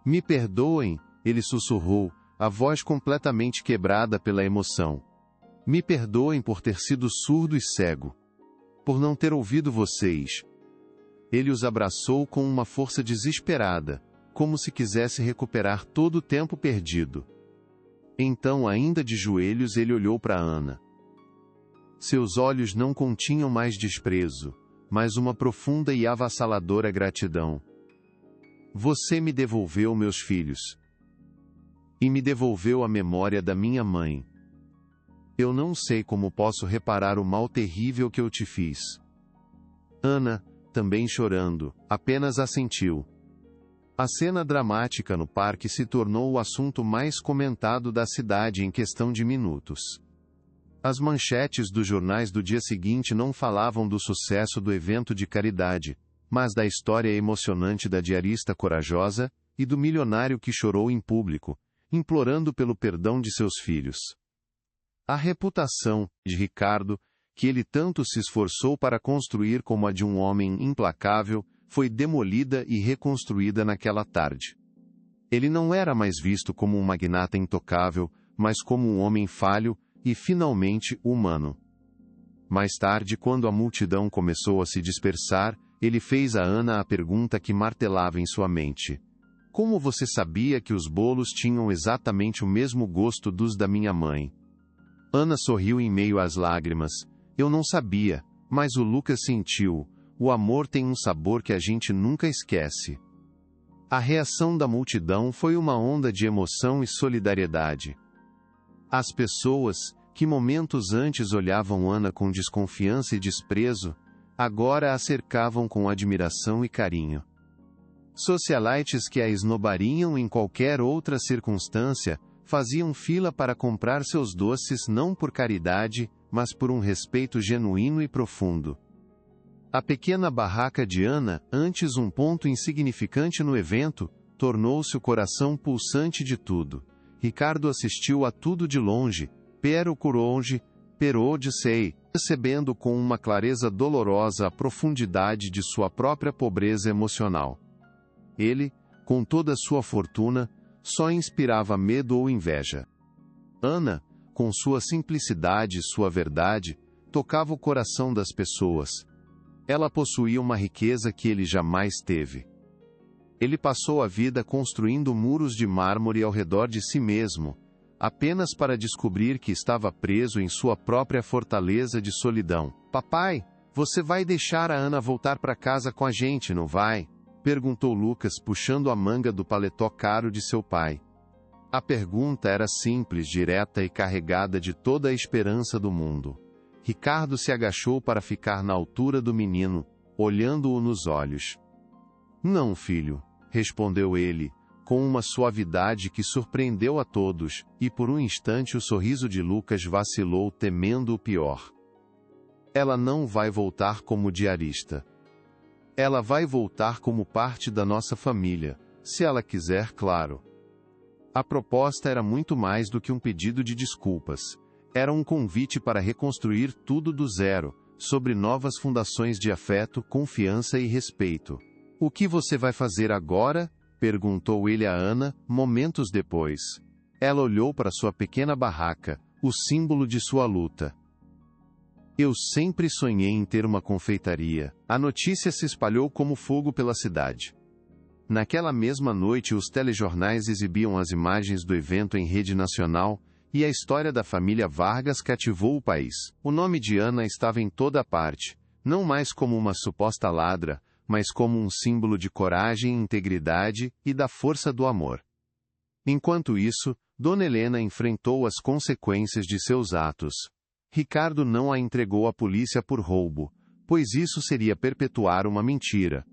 "Me perdoem", ele sussurrou, a voz completamente quebrada pela emoção. "Me perdoem por ter sido surdo e cego. Por não ter ouvido vocês." Ele os abraçou com uma força desesperada, como se quisesse recuperar todo o tempo perdido. Então, ainda de joelhos, ele olhou para Ana. Seus olhos não continham mais desprezo, mas uma profunda e avassaladora gratidão. "Você me devolveu meus filhos. E me devolveu a memória da minha mãe. Eu não sei como posso reparar o mal terrível que eu te fiz." Ana, também chorando, apenas assentiu. A cena dramática no parque se tornou o assunto mais comentado da cidade em questão de minutos. As manchetes dos jornais do dia seguinte não falavam do sucesso do evento de caridade, mas da história emocionante da diarista corajosa e do milionário que chorou em público, implorando pelo perdão de seus filhos. A reputação de Ricardo, que ele tanto se esforçou para construir como a de um homem implacável, foi demolida e reconstruída naquela tarde. Ele não era mais visto como um magnata intocável, mas como um homem falho e, finalmente, humano. Mais tarde, quando a multidão começou a se dispersar, ele fez a Ana a pergunta que martelava em sua mente. "Como você sabia que os bolos tinham exatamente o mesmo gosto dos da minha mãe?" Ana sorriu em meio às lágrimas. "Eu não sabia, mas o Lucas sentiu. O amor tem um sabor que a gente nunca esquece." A reação da multidão foi uma onda de emoção e solidariedade. As pessoas, que momentos antes olhavam Ana com desconfiança e desprezo, agora a cercavam com admiração e carinho. Socialites que a esnobariam em qualquer outra circunstância, faziam fila para comprar seus doces não por caridade, mas por um respeito genuíno e profundo. A pequena barraca de Ana, antes um ponto insignificante no evento, tornou-se o coração pulsante de tudo. Ricardo assistiu a tudo de longe, pero coronge, pero de sei, percebendo com uma clareza dolorosa a profundidade de sua própria pobreza emocional. Ele, com toda a sua fortuna, só inspirava medo ou inveja. Ana, com sua simplicidade e sua verdade, tocava o coração das pessoas. Ela possuía uma riqueza que ele jamais teve. Ele passou a vida construindo muros de mármore ao redor de si mesmo, apenas para descobrir que estava preso em sua própria fortaleza de solidão. "Papai, você vai deixar a Ana voltar para casa com a gente, não vai?" perguntou Lucas, puxando a manga do paletó caro de seu pai. A pergunta era simples, direta e carregada de toda a esperança do mundo. Ricardo se agachou para ficar na altura do menino, olhando-o nos olhos. "Não, filho", respondeu ele, com uma suavidade que surpreendeu a todos, e por um instante o sorriso de Lucas vacilou, temendo o pior. Ela não vai voltar como diarista. Ela vai voltar como parte da nossa família, se ela quiser, claro. A proposta era muito mais do que um pedido de desculpas. Era um convite para reconstruir tudo do zero, sobre novas fundações de afeto, confiança e respeito. O que você vai fazer agora? Perguntou ele a Ana, momentos depois. Ela olhou para sua pequena barraca, o símbolo de sua luta. Eu sempre sonhei em ter uma confeitaria. A notícia se espalhou como fogo pela cidade. Naquela mesma noite, os telejornais exibiam as imagens do evento em rede nacional, e a história da família Vargas cativou o país. O nome de Ana estava em toda parte, não mais como uma suposta ladra, mas como um símbolo de coragem, integridade e da força do amor. Enquanto isso, Dona Helena enfrentou as consequências de seus atos. Ricardo não a entregou à polícia por roubo, pois isso seria perpetuar uma mentira.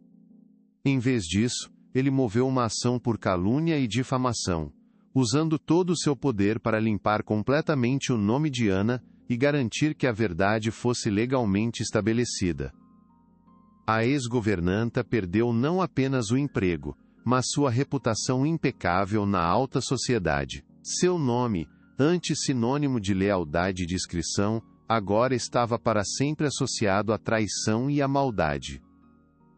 Em vez disso, ele moveu uma ação por calúnia e difamação, usando todo o seu poder para limpar completamente o nome de Ana e garantir que a verdade fosse legalmente estabelecida. A ex-governanta perdeu não apenas o emprego, mas sua reputação impecável na alta sociedade. Seu nome, antes sinônimo de lealdade e discrição, agora estava para sempre associado à traição e à maldade.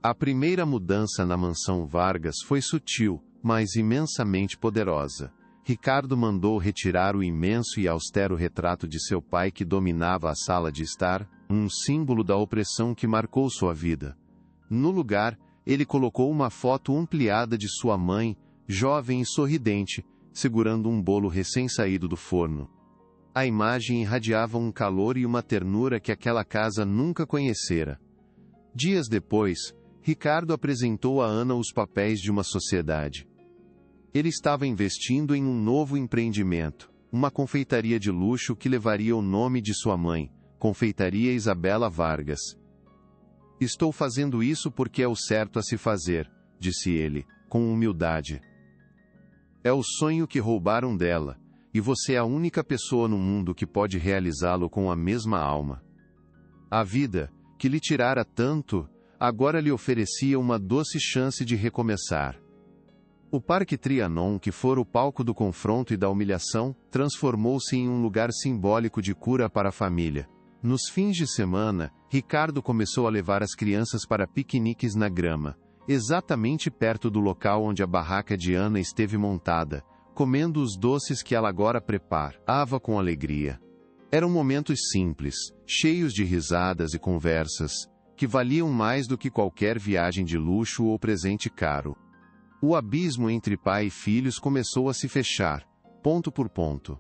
A primeira mudança na mansão Vargas foi sutil, mas imensamente poderosa. Ricardo mandou retirar o imenso e austero retrato de seu pai que dominava a sala de estar, um símbolo da opressão que marcou sua vida. No lugar, ele colocou uma foto ampliada de sua mãe, jovem e sorridente, segurando um bolo recém-saído do forno. A imagem irradiava um calor e uma ternura que aquela casa nunca conhecera. Dias depois, Ricardo apresentou a Ana os papéis de uma sociedade. Ele estava investindo em um novo empreendimento, uma confeitaria de luxo que levaria o nome de sua mãe, Confeitaria Isabela Vargas. Estou fazendo isso porque é o certo a se fazer, disse ele, com humildade. É o sonho que roubaram dela, e você é a única pessoa no mundo que pode realizá-lo com a mesma alma. A vida, que lhe tirara tanto, agora lhe oferecia uma doce chance de recomeçar. O Parque Trianon, que fora o palco do confronto e da humilhação, transformou-se em um lugar simbólico de cura para a família. Nos fins de semana, Ricardo começou a levar as crianças para piqueniques na grama, exatamente perto do local onde a barraca de Ana esteve montada, comendo os doces que ela agora preparava com alegria. Eram momentos simples, cheios de risadas e conversas, que valiam mais do que qualquer viagem de luxo ou presente caro. O abismo entre pai e filhos começou a se fechar, ponto por ponto.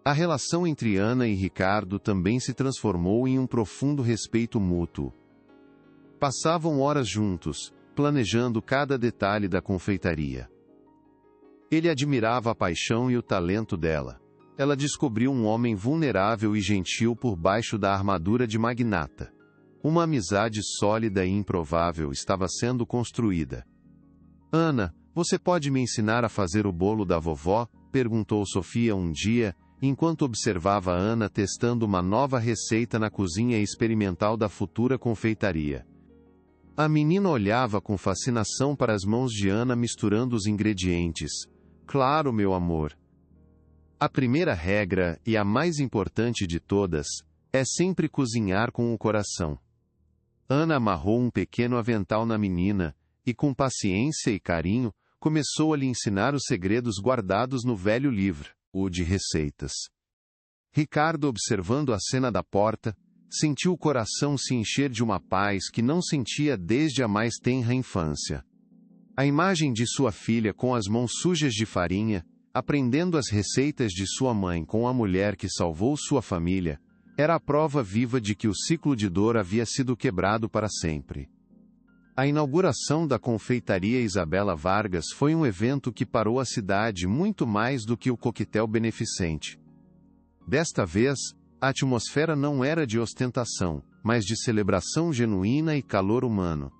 A relação entre Ana e Ricardo também se transformou em um profundo respeito mútuo. Passavam horas juntos, planejando cada detalhe da confeitaria. Ele admirava a paixão e o talento dela. Ela descobriu um homem vulnerável e gentil por baixo da armadura de magnata. Uma amizade sólida e improvável estava sendo construída. Ana, você pode me ensinar a fazer o bolo da vovó? Perguntou Sofia um dia, enquanto observava Ana testando uma nova receita na cozinha experimental da futura confeitaria. A menina olhava com fascinação para as mãos de Ana misturando os ingredientes. Claro, meu amor. A primeira regra, e a mais importante de todas, é sempre cozinhar com o coração. Ana amarrou um pequeno avental na menina, e com paciência e carinho, começou a lhe ensinar os segredos guardados no velho livro, o de receitas. Ricardo, observando a cena da porta, sentiu o coração se encher de uma paz que não sentia desde a mais tenra infância. A imagem de sua filha com as mãos sujas de farinha, aprendendo as receitas de sua mãe com a mulher que salvou sua família, era a prova viva de que o ciclo de dor havia sido quebrado para sempre. A inauguração da confeitaria Isabela Vargas foi um evento que parou a cidade muito mais do que o coquetel beneficente. Desta vez, a atmosfera não era de ostentação, mas de celebração genuína e calor humano.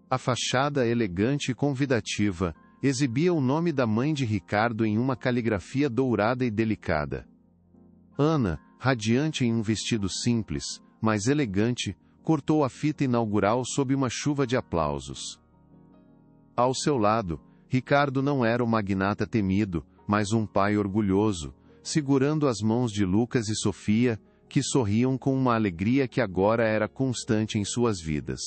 A fachada elegante e convidativa, exibia o nome da mãe de Ricardo em uma caligrafia dourada e delicada. Ana, radiante em um vestido simples, mas elegante, cortou a fita inaugural sob uma chuva de aplausos. Ao seu lado, Ricardo não era o magnata temido, mas um pai orgulhoso, segurando as mãos de Lucas e Sofia, que sorriam com uma alegria que agora era constante em suas vidas.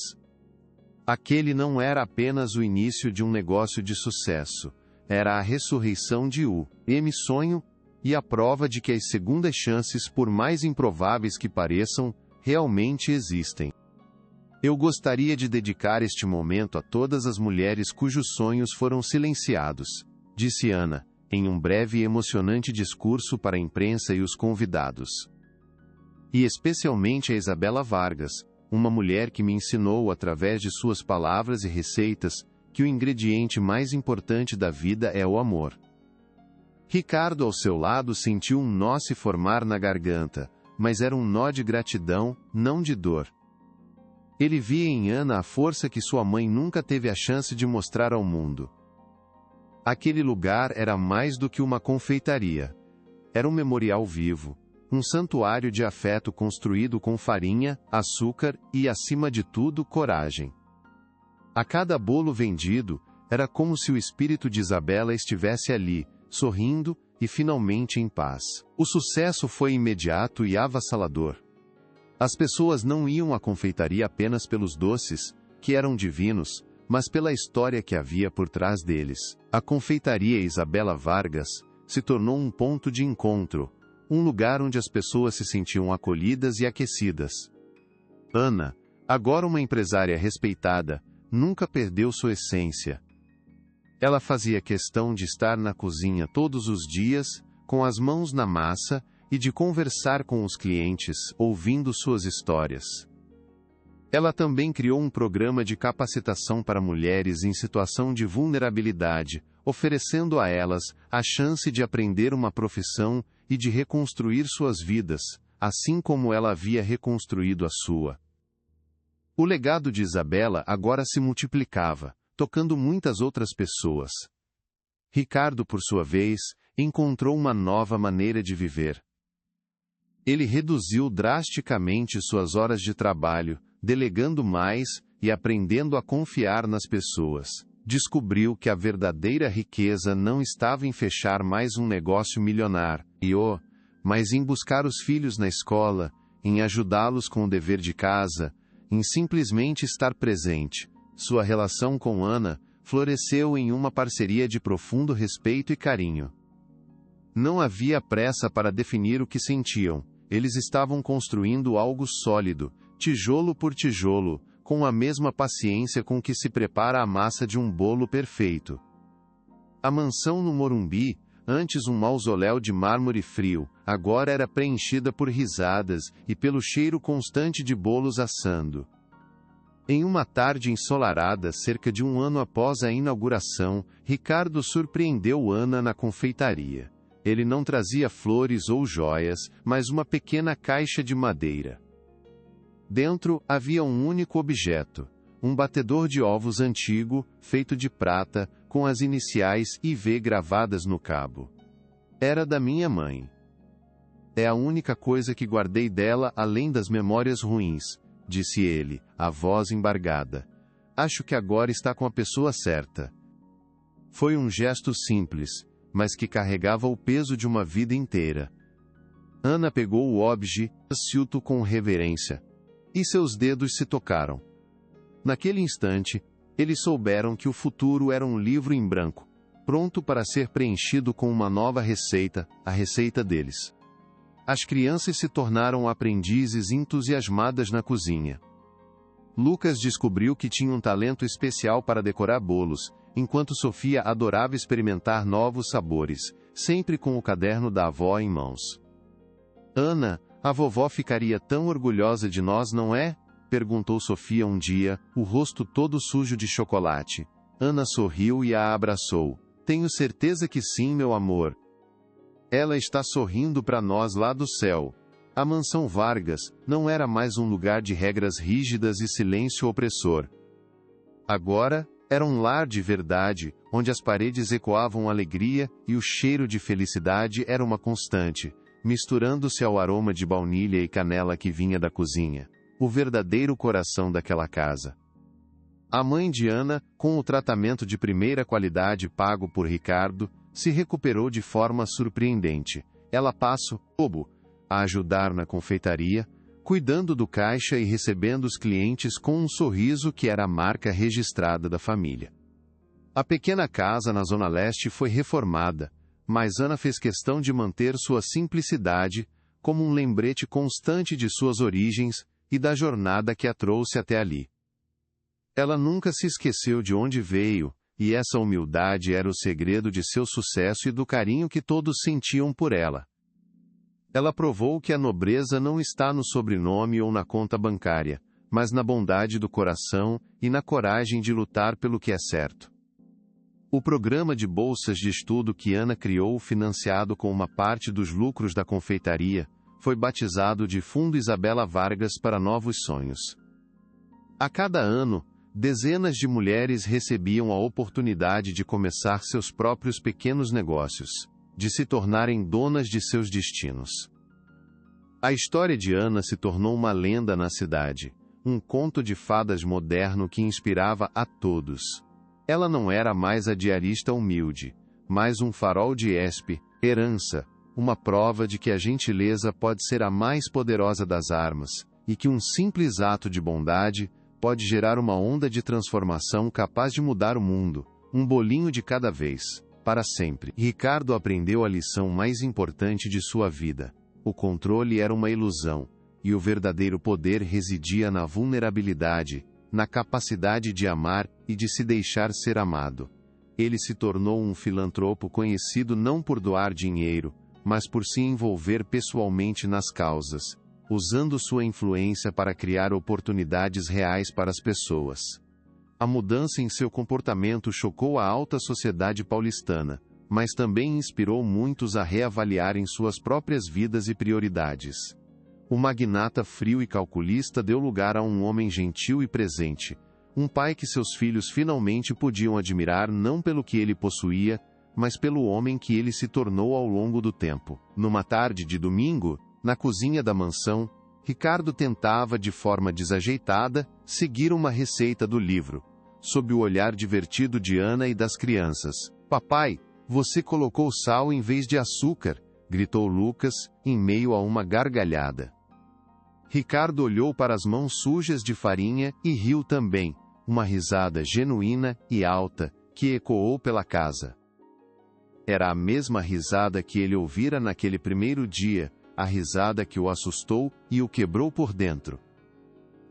Aquele não era apenas o início de um negócio de sucesso, era a ressurreição de U.M. Sonho, e a prova de que as segundas chances, por mais improváveis que pareçam, realmente existem. Eu gostaria de dedicar este momento a todas as mulheres cujos sonhos foram silenciados, disse Ana, em um breve e emocionante discurso para a imprensa e os convidados. E especialmente a Isabela Vargas, uma mulher que me ensinou através de suas palavras e receitas, que o ingrediente mais importante da vida é o amor. Ricardo ao seu lado sentiu um nó se formar na garganta, mas era um nó de gratidão, não de dor. Ele via em Ana a força que sua mãe nunca teve a chance de mostrar ao mundo. Aquele lugar era mais do que uma confeitaria. Era um memorial vivo, um santuário de afeto construído com farinha, açúcar e, acima de tudo, coragem. A cada bolo vendido, era como se o espírito de Isabela estivesse ali, sorrindo e finalmente em paz. O sucesso foi imediato e avassalador. As pessoas não iam à confeitaria apenas pelos doces, que eram divinos, mas pela história que havia por trás deles. A confeitaria Isabela Vargas se tornou um ponto de encontro, um lugar onde as pessoas se sentiam acolhidas e aquecidas. Ana, agora uma empresária respeitada, nunca perdeu sua essência. Ela fazia questão de estar na cozinha todos os dias, com as mãos na massa, e de conversar com os clientes, ouvindo suas histórias. Ela também criou um programa de capacitação para mulheres em situação de vulnerabilidade, oferecendo a elas a chance de aprender uma profissão e de reconstruir suas vidas, assim como ela havia reconstruído a sua. O legado de Isabela agora se multiplicava, tocando muitas outras pessoas. Ricardo, por sua vez, encontrou uma nova maneira de viver. Ele reduziu drasticamente suas horas de trabalho, delegando mais e aprendendo a confiar nas pessoas. Descobriu que a verdadeira riqueza não estava em fechar mais um negócio milionário, mas em buscar os filhos na escola, em ajudá-los com o dever de casa, em simplesmente estar presente. Sua relação com Ana floresceu em uma parceria de profundo respeito e carinho. Não havia pressa para definir o que sentiam. Eles estavam construindo algo sólido, tijolo por tijolo, com a mesma paciência com que se prepara a massa de um bolo perfeito. A mansão no Morumbi, antes um mausoléu de mármore frio, agora era preenchida por risadas e pelo cheiro constante de bolos assando. Em uma tarde ensolarada, cerca de um ano após a inauguração, Ricardo surpreendeu Ana na confeitaria. Ele não trazia flores ou joias, mas uma pequena caixa de madeira. Dentro, havia um único objeto, um batedor de ovos antigo, feito de prata, com as iniciais IV gravadas no cabo. Era da minha mãe. É a única coisa que guardei dela além das memórias ruins, disse ele, a voz embargada. Acho que agora está com a pessoa certa. Foi um gesto simples, mas que carregava o peso de uma vida inteira. Ana pegou o objeto com reverência, e seus dedos se tocaram. Naquele instante, eles souberam que o futuro era um livro em branco, pronto para ser preenchido com uma nova receita, a receita deles. As crianças se tornaram aprendizes entusiasmadas na cozinha. Lucas descobriu que tinha um talento especial para decorar bolos, enquanto Sofia adorava experimentar novos sabores, sempre com o caderno da avó em mãos. Ana, a vovó ficaria tão orgulhosa de nós, não é? Perguntou Sofia um dia, o rosto todo sujo de chocolate. Ana sorriu e a abraçou. Tenho certeza que sim, meu amor. Ela está sorrindo para nós lá do céu. A mansão Vargas não era mais um lugar de regras rígidas e silêncio opressor. Agora, Era um lar de verdade, onde as paredes ecoavam alegria e o cheiro de felicidade era uma constante, misturando-se ao aroma de baunilha e canela que vinha da cozinha, o verdadeiro coração daquela casa. A mãe de Ana, com o tratamento de primeira qualidade pago por Ricardo, se recuperou de forma surpreendente. Ela passa a ajudar na confeitaria, cuidando do caixa e recebendo os clientes com um sorriso que era a marca registrada da família. A pequena casa na Zona Leste foi reformada, mas Ana fez questão de manter sua simplicidade, como um lembrete constante de suas origens e da jornada que a trouxe até ali. Ela nunca se esqueceu de onde veio, e essa humildade era o segredo de seu sucesso e do carinho que todos sentiam por ela. Ela provou que a nobreza não está no sobrenome ou na conta bancária, mas na bondade do coração e na coragem de lutar pelo que é certo. O programa de bolsas de estudo que Ana criou, financiado com uma parte dos lucros da confeitaria, foi batizado de Fundo Isabela Vargas para Novos Sonhos. A cada ano, dezenas de mulheres recebiam a oportunidade de começar seus próprios pequenos negócios, de se tornarem donas de seus destinos. A história de Ana se tornou uma lenda na cidade, um conto de fadas moderno que inspirava a todos. Ela não era mais a diarista humilde, mas um farol de herança, uma prova de que a gentileza pode ser a mais poderosa das armas, e que um simples ato de bondade pode gerar uma onda de transformação capaz de mudar o mundo, um bolinho de cada vez. Para sempre. Ricardo aprendeu a lição mais importante de sua vida. O controle era uma ilusão, e o verdadeiro poder residia na vulnerabilidade, na capacidade de amar e de se deixar ser amado. Ele se tornou um filantropo conhecido não por doar dinheiro, mas por se envolver pessoalmente nas causas, usando sua influência para criar oportunidades reais para as pessoas. A mudança em seu comportamento chocou a alta sociedade paulistana, mas também inspirou muitos a reavaliarem suas próprias vidas e prioridades. O magnata frio e calculista deu lugar a um homem gentil e presente, um pai que seus filhos finalmente podiam admirar não pelo que ele possuía, mas pelo homem que ele se tornou ao longo do tempo. Numa tarde de domingo, na cozinha da mansão, Ricardo tentava, de forma desajeitada, seguir uma receita do livro, sob o olhar divertido de Ana e das crianças. "Papai, você colocou sal em vez de açúcar", gritou Lucas, em meio a uma gargalhada. Ricardo olhou para as mãos sujas de farinha e riu também, uma risada genuína e alta, que ecoou pela casa. Era a mesma risada que ele ouvira naquele primeiro dia, a risada que o assustou e o quebrou por dentro.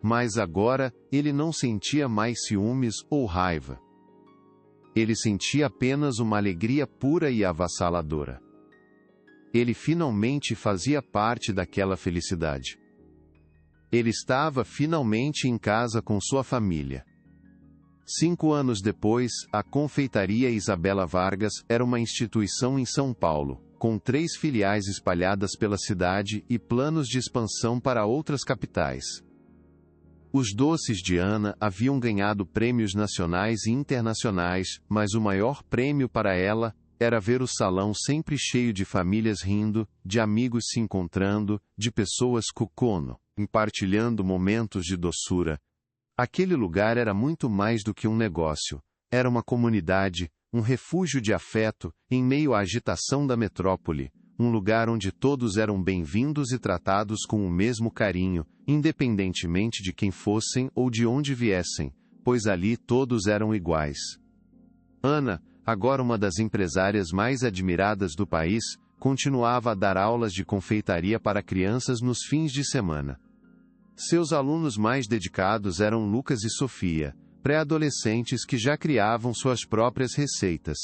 Mas agora, ele não sentia mais ciúmes ou raiva. Ele sentia apenas uma alegria pura e avassaladora. Ele finalmente fazia parte daquela felicidade. Ele estava finalmente em casa com sua família. 5 anos depois, a Confeitaria Isabela Vargas era uma instituição em São Paulo, com 3 filiais espalhadas pela cidade e planos de expansão para outras capitais. Os doces de Ana haviam ganhado prêmios nacionais e internacionais, mas o maior prêmio para ela era ver o salão sempre cheio de famílias rindo, de amigos se encontrando, de pessoas compartilhando momentos de doçura. Aquele lugar era muito mais do que um negócio. Era uma comunidade, um refúgio de afeto, em meio à agitação da metrópole, um lugar onde todos eram bem-vindos e tratados com o mesmo carinho, independentemente de quem fossem ou de onde viessem, pois ali todos eram iguais. Ana, agora uma das empresárias mais admiradas do país, continuava a dar aulas de confeitaria para crianças nos fins de semana. Seus alunos mais dedicados eram Lucas e Sofia, pré-adolescentes que já criavam suas próprias receitas.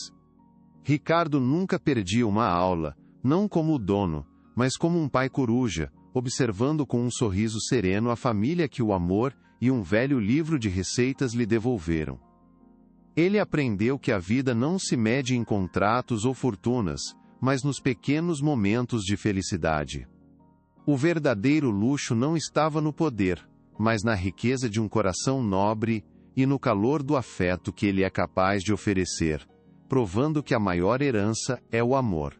Ricardo nunca perdia uma aula, não como o dono, mas como um pai coruja, observando com um sorriso sereno a família que o amor e um velho livro de receitas lhe devolveram. Ele aprendeu que a vida não se mede em contratos ou fortunas, mas nos pequenos momentos de felicidade. O verdadeiro luxo não estava no poder, mas na riqueza de um coração nobre e no calor do afeto que ele é capaz de oferecer, provando que a maior herança é o amor.